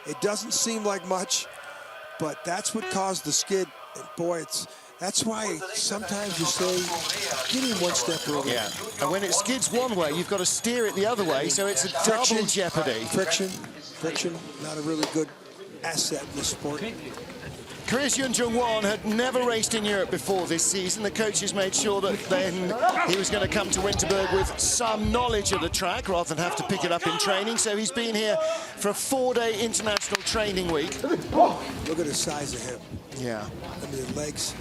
It doesn't seem like much, but that's what caused the skid. And boy, that's why sometimes you say, get him 1 step early. Yeah, and when it skids one way, you've got to steer it the other way, so it's a double jeopardy. Friction, not a really good asset in this sport. Chris Yun-Jung-Won had never raced in Europe before this season. The coaches made sure that then he was going to come to Winterberg with some knowledge of the track rather than have to pick it up in training. So he's been here for a 4-day international training week. Look at the size of him. Yeah. I mean, the legs.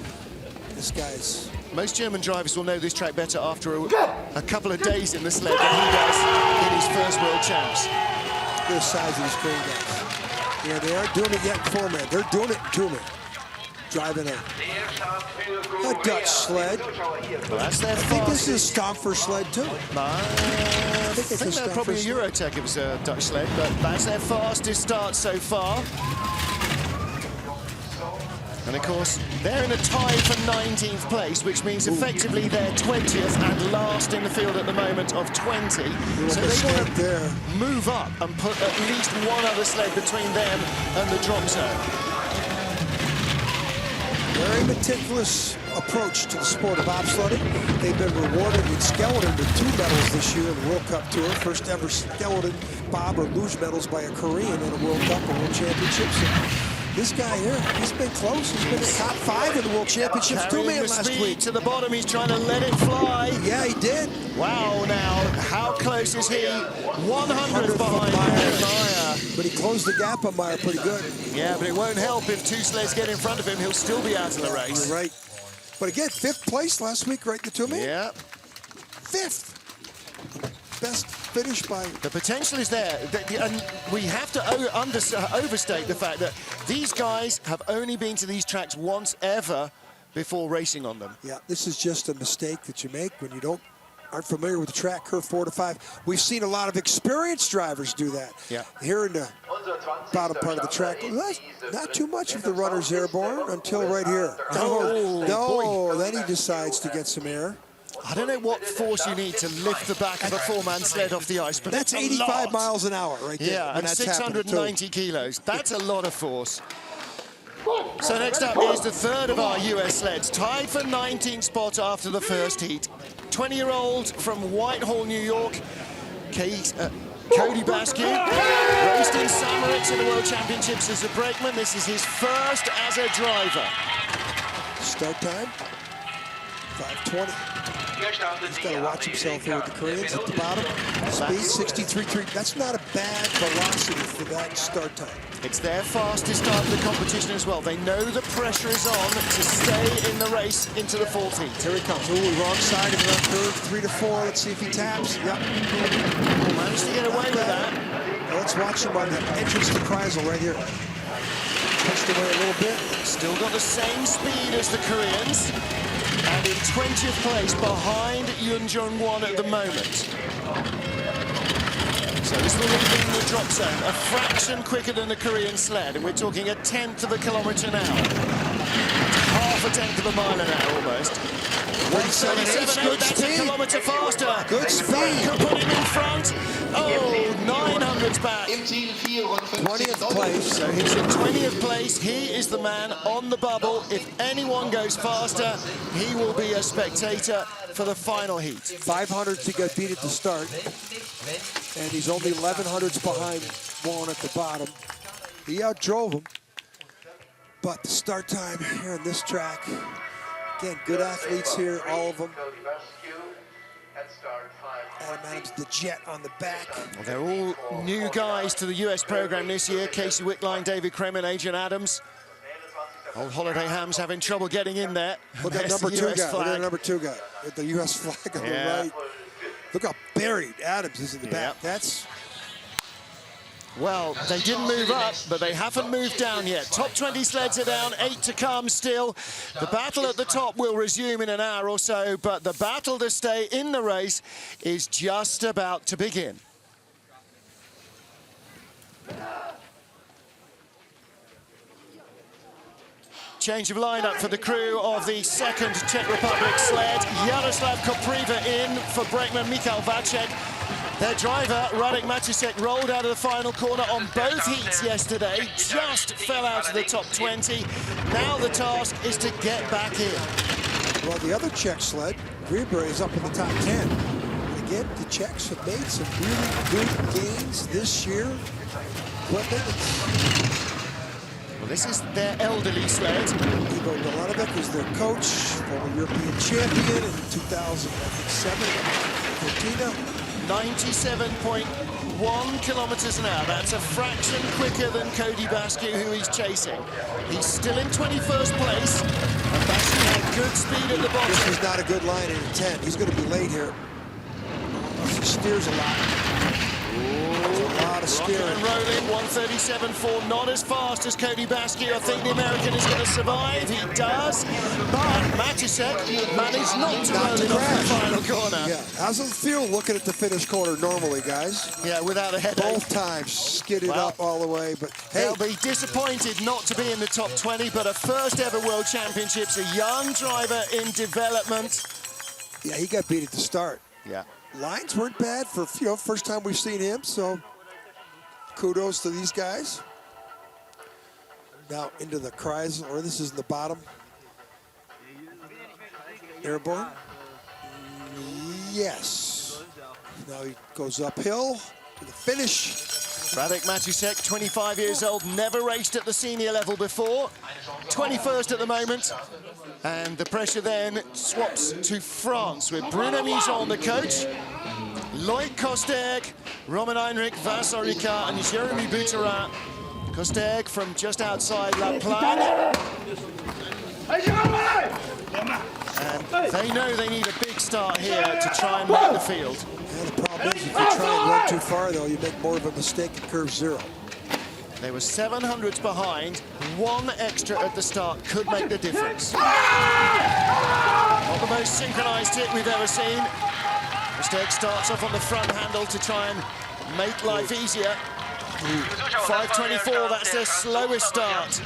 This guy's... Most German drivers will know this track better after a couple of days in the sled than he does in his first World Champs. Look at the size of these green guys. Yeah, they aren't doing it yet in 4-man. They're doing it in 2-man. Driving a Dutch sled. Well, that's their I think this is a Stamford sled, too. I think they're probably a Eurotech. It was a Dutch sled, but that's their fastest start so far. And And of course, they're in a tie for 19th place, which means effectively they're 20th and last in the field at the moment of 20. So they want to move up and put at least one other sled between them and the drop zone. Very meticulous approach to the sport of bobsledding. They've been rewarded in skeleton with 2 medals this year in the World Cup Tour. First ever skeleton bob or luge medals by a Korean in a World Cup or World Championships. This guy here, he's been close. He's been in the top 5 in the World Championships. Two-man last week. To the bottom, he's trying to let it fly. Yeah, he did. Wow, now, how close is he? 100 behind Meyer. But he closed the gap on Meyer pretty good. Yeah, but it won't help if 2 sleds get in front of him. He'll still be out of the race. You're right. But again, 5th place last week, right, the 2-man? Yeah. 5th. Best finish by... The potential is there. And we have to overstate the fact that these guys have only been to these tracks once ever before racing on them. Yeah, this is just a mistake that you make when you aren't familiar with the track, curve 4 to 5. We've seen a lot of experienced drivers do that. Yeah. Here in the bottom part of the track, not too much of the runners airborne until right here. No, then he decides to get some air. I don't know what force you need to lift the back of a 4-man sled off the ice, but that's 85 miles an hour right there. Yeah, and 690 kilos. That's a lot of force. So next up is the 3rd of our US sleds, tied for 19th spot after the first heat. 20-year-old from Whitehall, New York, Cody Basque, raced in St. Moritz in the World Championships as a brakeman. This is his first as a driver. Start time, 5:20. He's got to watch himself here with the Koreans at the bottom. Speed, 63.3. That's not a bad velocity for that start time. It's their fastest start of the competition as well. They know the pressure is on to stay in the race into the 4th heat. Here he comes. Ooh, wrong side of the curve, 3 to 4. Let's see if he taps. Yep. Managed to get away with that. Now let's watch him on the entrance to Kreisel right here. Pushed away a little bit. Still got the same speed as the Koreans. And in 20th place behind Yoon Jung-won at the moment. So this will be in the drop zone, a fraction quicker than the Korean sled, and we're talking 1/10 of a kilometre an hour. Half 1/10 of a mile an hour almost. 1:37.8, that's a kilometre faster. Good speed. Can put him in front. Oh, 900's back. 20th place. So he's in 20th place. He is the man on the bubble. If anyone goes faster, he will be a spectator for the final heat. 500s he got beat at the start. And he's only 1100s behind Won at the bottom. He outdrove him. But the start time here on this track, again, good athletes here, all of them. Adam Adams, the jet on the back. Well, they're all new guys to the US program this year. Casey Wickline, David Kremen, Adrian Adams. Old Holiday Hams having trouble getting in there. Look at number 2 guy. Look at number 2 guy with the US flag on the right. Look how buried Adams is in the back. That's... Well, they didn't move up, but they haven't moved down yet. Top 20 sleds are down, 8 to come still. The battle at the top will resume in an hour or so, but the battle to stay in the race is just about to begin. Change of lineup for the crew of the 2nd Czech Republic sled. Jaroslav Kopriva in for brakeman Michal Vacek. Their driver, Radek Matusek, rolled out of the final corner on both heats yesterday, just fell out of the top 20. Now the task is to get back in. Well, the other Czech sled, Grieber, is up in the top 10. And again, the Czechs have made some really good gains this year. Well, this is their elderly sled. Ivo Milanovic is their coach, former European champion in 2007. Cortina. 97.1 kilometers an hour. That's a fraction quicker than Cody Basque, who he's chasing. He's still in 21st place, and Basque had good speed at the bottom. This is not a good line in a 10. He's going to be late here. He steers a lot. There's a lot of scaring. And rolling, 137.4, not as fast as Cody Basque. I think the American is going to survive. He does. But Matusek managed not to roll it off the final corner. Yeah, how's it feel looking at the finish corner normally, guys? Yeah, without a headache. Both times, skidded up all the way. But hey, they'll be disappointed not to be in the top 20, but a first ever World Championships, a young driver in development. Yeah, he got beat at the start. Yeah. Lines weren't bad for, you know, first time we've seen him, so kudos to these guys. Now into the Kreisel, or this is in the bottom. Airborne. Yes. Now he goes uphill to the finish. Radek Matusek, 25 years old, never raced at the senior level before. 21st at the moment. And the pressure then swaps to France with Bruno Muson, the coach, Loïc Kosterg, Roman Heinrich, Vincent Ricard, and Jérémy Bouterin. Kosterg from just outside La Plagne. And they know they need a big start here to try and make the field. Yeah, the problem is if you try and run too far, though, you make more of a mistake at curve 0. They were 700s behind. One extra at the start could make the difference. Not the most synchronized hit we've ever seen. Kosterg starts off on the front handle to try and make life easier. 5:24, that's their slowest start.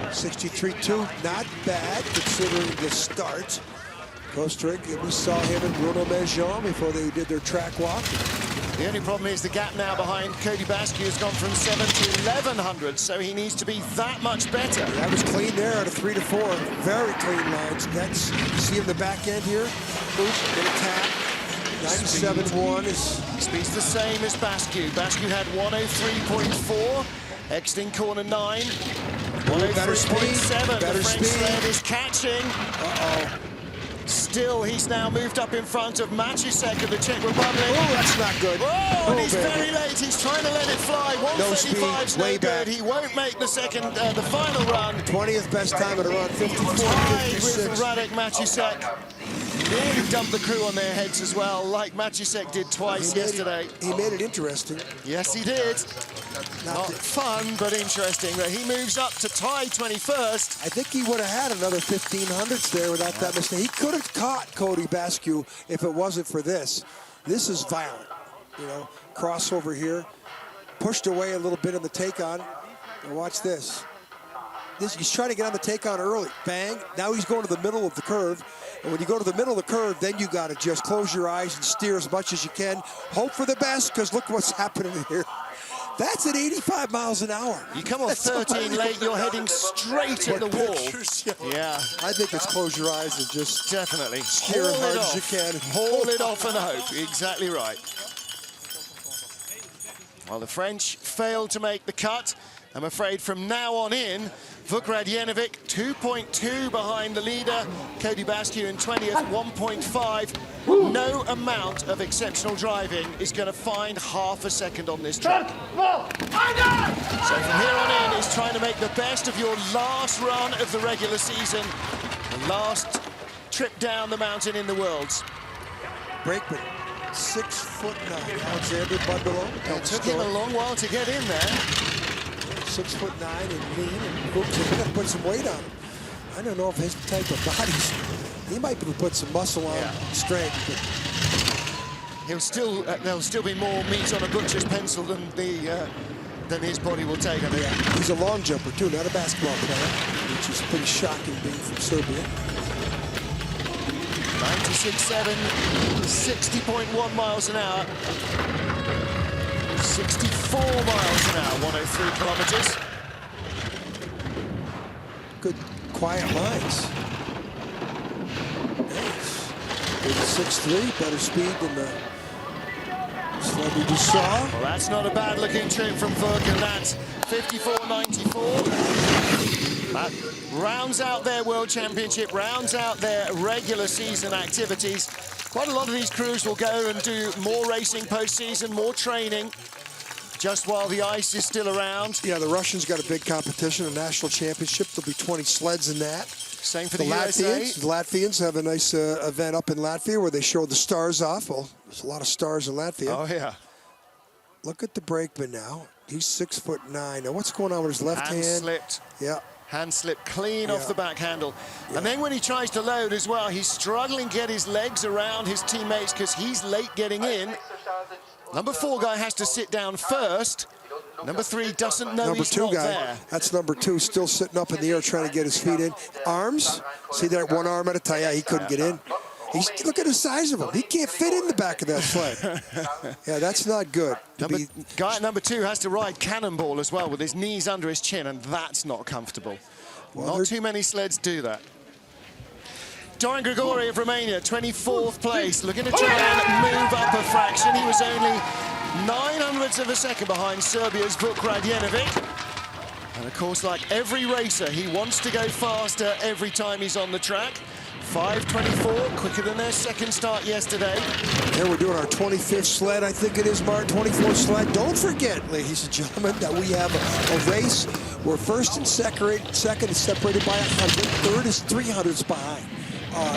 63.2, not bad considering the start. Kosterg, we saw him and Bruno Muson before they did their track walk. The only problem is the gap now behind Cody Basque has gone from 7 to 1100, so he needs to be that much better. That was clean there out of 3 to 4. Very clean lines. That's, you see in the back end here. Boop, little tap. 97.1 is... Speed's the same as Basque. Basque had 103.4, exiting corner 9. 103.7, the French sled is catching. Uh-oh. Still, he's now moved up in front of Matusek of the Czech Republic. Oh, that's not good. Oh, and he's very late. He's trying to let it fly. 135's no good. He won't make the the final run. 20th best time at a run, 54. Tied with Radek Matusek. Nearly dumped the crew on their heads as well, like Matusek did twice yesterday. He made it interesting. Yes, he did. Not fun, but interesting. But he moves up to tie 21st. I think he would have had another 1500s there without that mistake. He could have caught Cody Basque if it wasn't for this. This is violent, you know. Crossover here, pushed away a little bit on the take-on. And watch this. He's trying to get on the take-on early. Bang. Now he's going to the middle of the curve. And when you go to the middle of the curve, then you got to just close your eyes and steer as much as you can. Hope for the best, because look what's happening here. That's at 85 miles an hour. You come off 13 late, you're heading straight at the wall. Yeah. I think it's close your eyes and just definitely steer as hard as you can. Haul it off and hope. Exactly right. Well, the French failed to make the cut. I'm afraid from now on in, Vuk Radjenovic, 2.2 behind the leader. Cody Basque in 20th, 1.5. No amount of exceptional driving is going to find half a second on this track. So from here on in, it's trying to make the best of your last run of the regular season. The last trip down the mountain in the Worlds. Brakeman, 6'9". Alexander Bundelow. It took him a long while to get in there. 6'9" and lean, and Boots are going to put some weight on him. I don't know if his type of bodies, he might be able to put some muscle on strength. But he'll still, there'll still be more meat on a butcher's pencil than his body will take. I think. Yeah, he's a long jumper too, not a basketball player, which is pretty shocking being from Serbia. 96.7, 60.1 miles an hour. 64 miles an hour, 103 kilometers. Good, quiet lines. Nice. 6'3", better speed than the sled we just saw. Well, that's not a bad looking trip from Vuk, and that's 54.94. That rounds out their World Championship, rounds out their regular season activities. Quite a lot of these crews will go and do more racing post-season, more training, just while the ice is still around. Yeah, the Russians got a big competition, a national championship. There'll be 20 sleds in that. Same for the USA. Latvians. The Latvians have a nice event up in Latvia where they show the stars off. Well, there's a lot of stars in Latvia. Oh, yeah. Look at the brakeman now. He's 6'9". Now what's going on with his left hand? Slipped. Yeah. Hand slip clean off the back handle. Yeah. And then when he tries to load as well, he's struggling to get his legs around his teammates because he's late getting in. Number 4 guy has to sit down first. Number 3 doesn't know he's not there. That's number 2, still sitting up in the air trying to get his feet in. Arms, see that one arm at a tie? Yeah, he couldn't get in. Look at the size of him. He can't fit in the back of that sled. Yeah, that's not good. Guy at number 2 has to ride cannonball as well with his knees under his chin, and that's not comfortable. Well, not too many sleds do that. Dorian Grigori of Romania, 24th place, looking to try and move up a fraction. He was only 0.09 of a second behind Serbia's Vuk Radjenovic. And of course, like every racer, he wants to go faster every time he's on the track. 5:24, quicker than their second start yesterday. And we're doing our 25th sled, I think it is, Martin, 24th sled. Don't forget, ladies and gentlemen, that we have a race where first and second is separated by 100, third is 300s behind.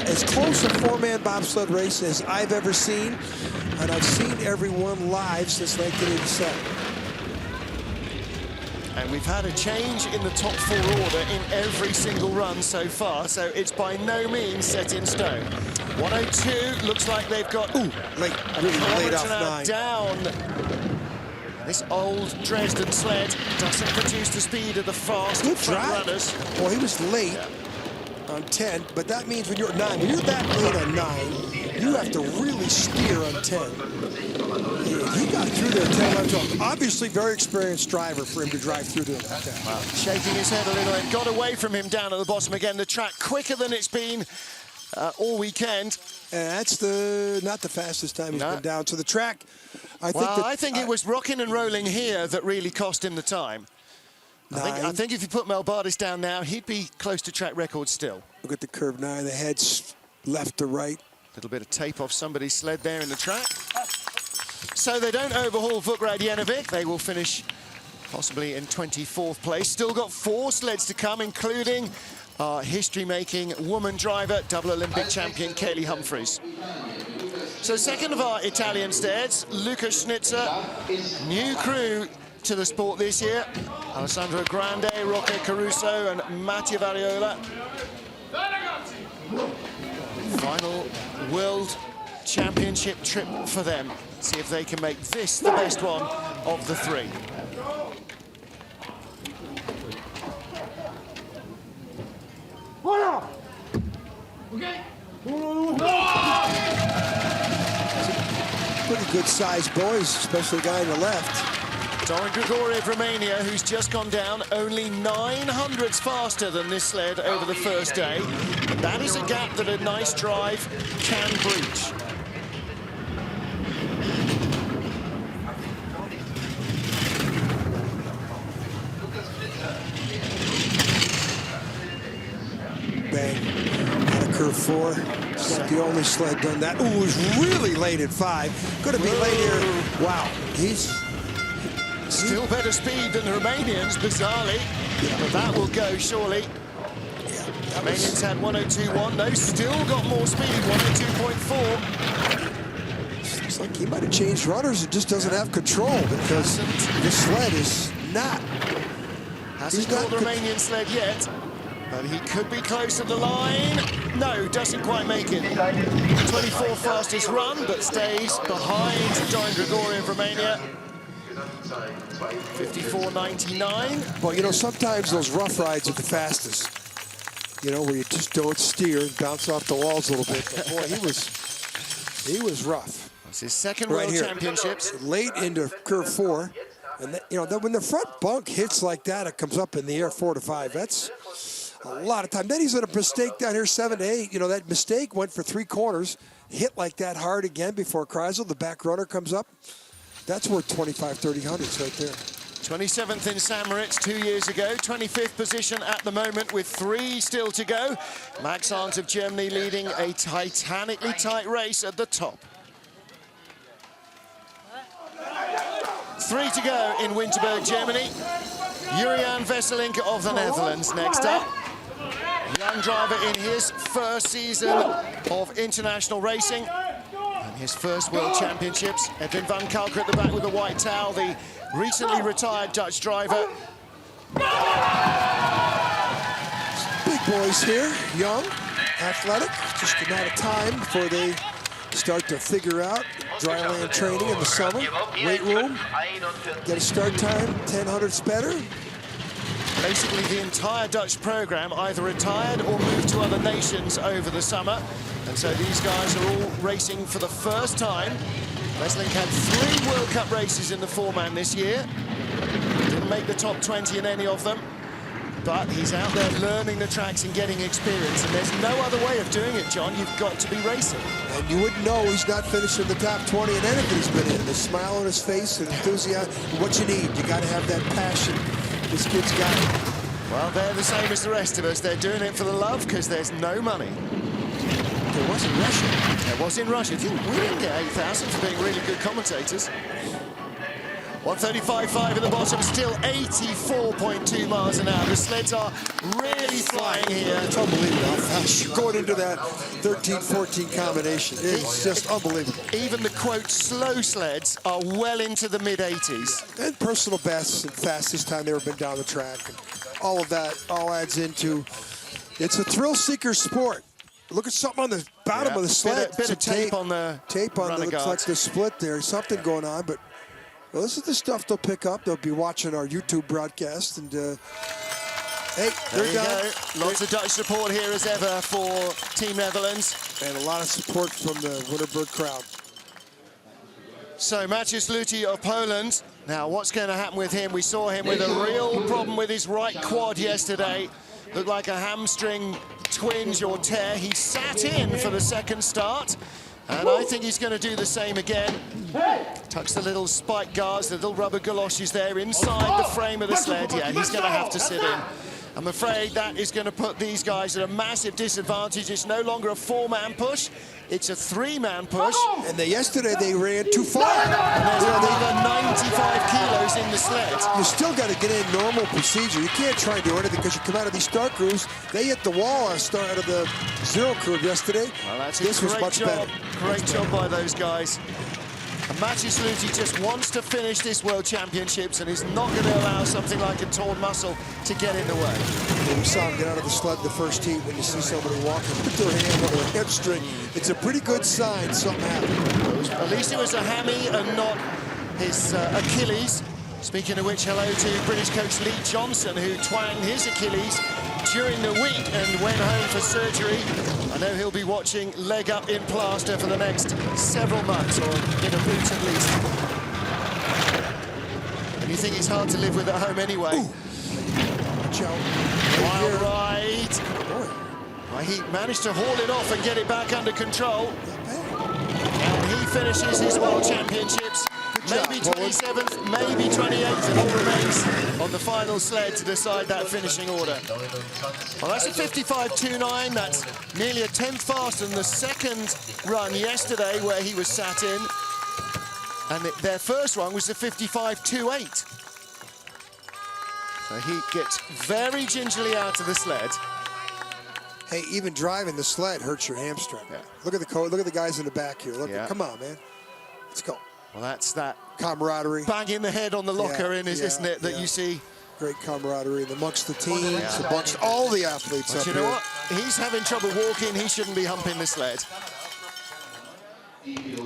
As close a 4-man bobsled race as I've ever seen, and I've seen everyone live since 1987. And we've had a change in the top 4 order in every single run so far, so it's by no means set in stone. 102 looks like they've got really late off 9. Down. This old Dresden sled doesn't produce the speed of the fast front runners. Well, he was late on 10, but that means when you're at 9, when you're that late on 9, you have to really steer on 10. He got through there 10 left off. Obviously, very experienced driver for him to drive through there like that. Wow. Shaking his head a little and got away from him down at the bottom again. The track quicker than it's been all weekend. And that's not the fastest time he's been down. So the track, I think it was rocking and rolling here that really cost him the time. I think if you put Mel Bardis down now, he'd be close to track record still. Look at the curve 9, the head's left to right. A little bit of tape off somebody's sled there in the track. So they don't overhaul Vuk Radjenovic. They will finish possibly in 24th place. Still got 4 sleds to come, including history-making woman driver, double Olympic champion Kaylee Humphries. So second of our Italian sleds, Luca Schnitzer, new crew to the sport this year. Alessandro Grande, Rocco Caruso, and Mattia Variola. Final World Championship trip for them. See if they can make this the best one of the 3. Okay. Pretty good sized boys, especially the guy on the left. Dorian Grigori of Romania, who's just gone down, only 900ths faster than this sled over the first day. And that is a gap that a nice drive can breach. Bang. Out of curve 4. It's not the only sled done that. Ooh, he's really late at 5. Could have been late here. Wow. He's still better speed than the Romanians, bizarrely. Yeah. But that will go, surely. Yeah, Romanians had 102.1. No, still got more speed, 102.4. Looks like he might have changed runners. It just doesn't have control because the sled is not. Hasn't got the Romanian sled yet, but he could be close to the line. No, doesn't quite make it. 24th fastest run, but stays behind Dorian Grigori of Romania. 54.99. Well, you know, sometimes those rough rides are the fastest. You know, where you just don't steer and bounce off the walls a little bit. But boy, he was rough. It's his second World Championships. Late into curve 4. And that, you know, when the front bunk hits like that, it comes up in the air 4 to 5. That's a lot of time. Then he's at a mistake down here 7 to 8. You know, that mistake went for 3 corners. Hit like that hard again before Kreisel, the back runner, comes up. That's worth 25, 30 hundreds right there. 27th in St. Moritz 2 years ago. 25th position at the moment with 3 still to go. Max Arndt of Germany leading a titanically tight race at the top. 3 to go in Winterberg, Germany. Juriaan Wesselink of the Netherlands next up. Young driver in his first season of international racing. And His first World Championships. Edwin van Kalker at the back with the white towel, the recently retired Dutch driver. Big boys here, young, athletic, just a matter of time before they start to figure out dryland training in the summer, weight room, get a start time, 10/100ths better. Basically the entire Dutch program either retired or moved to other nations over the summer. And so these guys are all racing for the first time. Wesseling had 3 World Cup races in the 4-man this year. Didn't make the top 20 in any of them. But he's out there learning the tracks and getting experience. And there's no other way of doing it, John. You've got to be racing. And you wouldn't know he's not finishing the top 20 in anything he's been in. The smile on his face and enthusiasm. What you need, you got to have that passion. This kid's got it. Well, they're the same as the rest of us. They're doing it for the love because there's no money. There was in Russia. There was in Russia. We didn't get 8,000 for being really good commentators. 135.5 at the bottom, still 84.2 miles an hour. The sleds are really flying here. It's unbelievable how fast you're going into that 13-14 combination. It's just unbelievable. Even the, quote, slow sleds are well into the mid-80s. And personal bests and fastest time they've ever been down the track. And all of that all adds into, it's a thrill-seeker sport. Look at something on the bottom of the sled. Bit of tape on the tape on the, looks like the split there. Something going on, but well, this is the stuff they'll pick up. They'll be watching our YouTube broadcast, and hey, there you go. Lots of Dutch support here as ever for Team Netherlands. And a lot of support from the Winterberg crowd. So Maciej Luty of Poland. Now, what's going to happen with him? We saw him with a real problem with his right quad yesterday. Looked like a hamstring twinge or tear. He sat in for the second start. And I think he's going to do the same again. Tucks the little spike guards, the little rubber galoshes there inside the frame of the sled. Yeah, he's going to have to sit in. I'm afraid that is going to put these guys at a massive disadvantage. It's no longer a 4-man push. It's a 3-man push. And yesterday they ran too far. And there's another 95 kilos in the sled. You still got to get in normal procedure. You can't try and do anything because you come out of these start grooves. They hit the wall out of the zero curve yesterday. Well, that's this was much better. Great job by those guys. And Maciej Luty just wants to finish this World Championships and is not going to allow something like a torn muscle to get in the way. We saw him get out of the sled the first heat. When you see somebody walking with their hand on their hamstring, it's a pretty good sign something happened. At least it was a hammy and not his Achilles. Speaking of which, hello to British coach Lee Johnson, who twanged his Achilles during the week and went home for surgery. I know he'll be watching leg up in plaster for the next several months, or in a boot at least. And you think it's hard to live with at home anyway. Wild ride. Well, he managed to haul it off and get it back under control. And he finishes his World Championships. Maybe 27th, maybe 28th, it all remains on the final sled to decide that finishing order. Well, that's a 55.29. That's nearly a 10th faster than the second run yesterday where he was sat in. And their first one was a 55.28. So he gets very gingerly out of the sled. Hey, even driving the sled hurts your hamstring. Yeah. Look at the guys in the back here. Look, come on, man. Let's go. Well, that's that camaraderie. Banging the head on the locker isn't it, that you see? Great camaraderie amongst the teams, amongst all the athletes up here. You know what? He's having trouble walking. He shouldn't be humping the sled.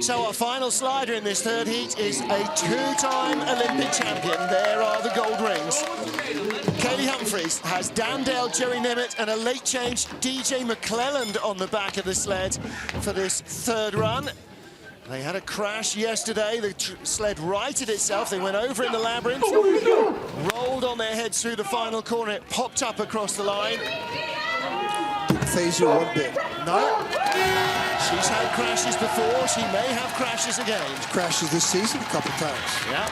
So our final slider in this third heat is a 2-time Olympic champion. There are the gold rings. Kaylee Humphries has Dan Dale, Joey Nemeth, and a late change DJ McClelland on the back of the sled for this third run. They had a crash yesterday. The sled righted itself. They went over in the labyrinth, rolled on their heads through the final corner. It popped up across the line. Didn't phase her one bit. No. She's had crashes before. She may have crashes again. Crashes this season a couple times. Yeah.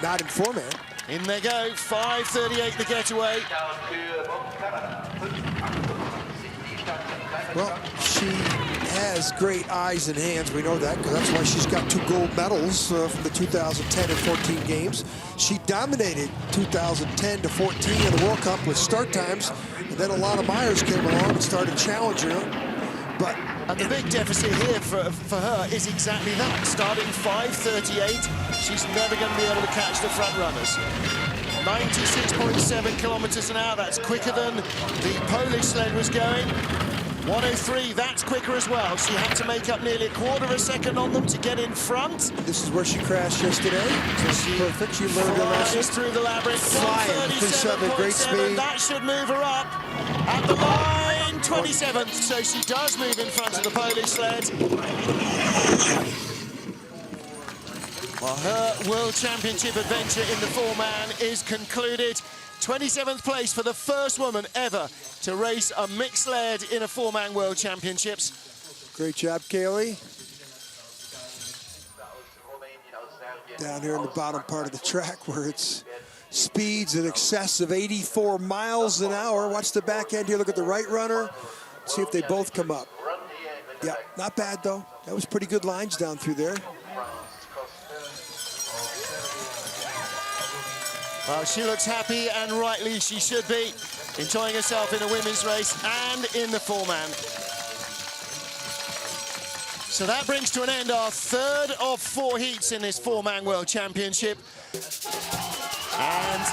Not in 4-man. In they go. 5:38 the getaway. Well, she has great eyes and hands. We know that because that's why she's got 2 gold medals from the 2010 and 14 games. She dominated 2010 to 14 in the World Cup with start times. And then Alana Myers came along and started challenging her. but... And the big deficit here for her is exactly that. Starting 5:38, she's never going to be able to catch the front runners. 96.7 kilometers an hour, that's quicker than the Polish sled was going. 103, that's quicker as well. She had to make up nearly a quarter of a second on them to get in front. This is where she crashed yesterday. So perfect, she learned her lesson. Through the labyrinth, flying, 37, great speed. That should move her up at the line, 27th. So she does move in front of the Polish sled. Well, her World Championship adventure in the four-man is concluded. 27th place for the first woman ever to race a mixed sled in a four-man World Championships. Great job, Kaylee. Down here in the bottom part of the track where it's speeds in excess of 84 miles an hour. Watch the back end here. Look at the right runner. See if they both come up. Yeah, not bad, though. That was pretty good lines down through there. Well, she looks happy, and rightly she should be, enjoying herself in a women's race and in the four-man. So that brings to an end our third of 4 heats in this four-man World Championship. And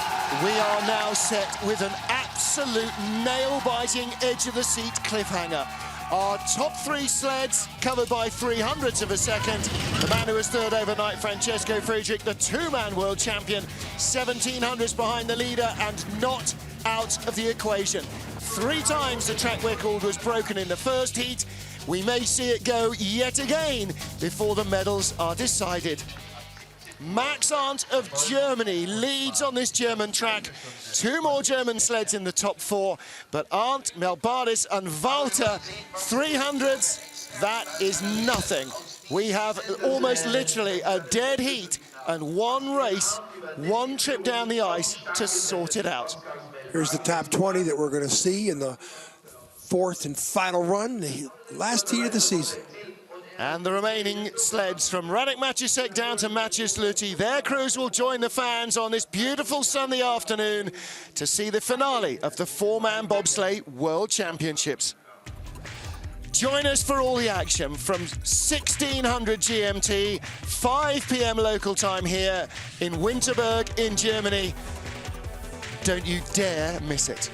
we are now set with an absolute nail-biting edge-of-the-seat cliffhanger. Our top 3 sleds covered by 300ths of a second. The man who was third overnight, Francesco Friedrich, the two-man world champion, 1700ths behind the leader and not out of the equation. 3 times the track record was broken in the first heat. We may see it go yet again before the medals are decided. Max Arndt of Germany leads on this German track. 2 more German sleds in the top 4, but Arndt, Melbardis and Walter, 300ths, that is nothing. We have almost literally a dead heat and 1 race, 1 trip down the ice to sort it out. Here's the top 20 that we're going to see in the 4th and final run, the last heat of the season. And the remaining sleds from Radek Matusek down to Maciej Luty, their crews will join the fans on this beautiful Sunday afternoon to see the finale of the four-man bobsleigh World Championships. Join us for all the action from 1600 GMT, 5 p.m. local time here in Winterberg in Germany. Don't you dare miss it.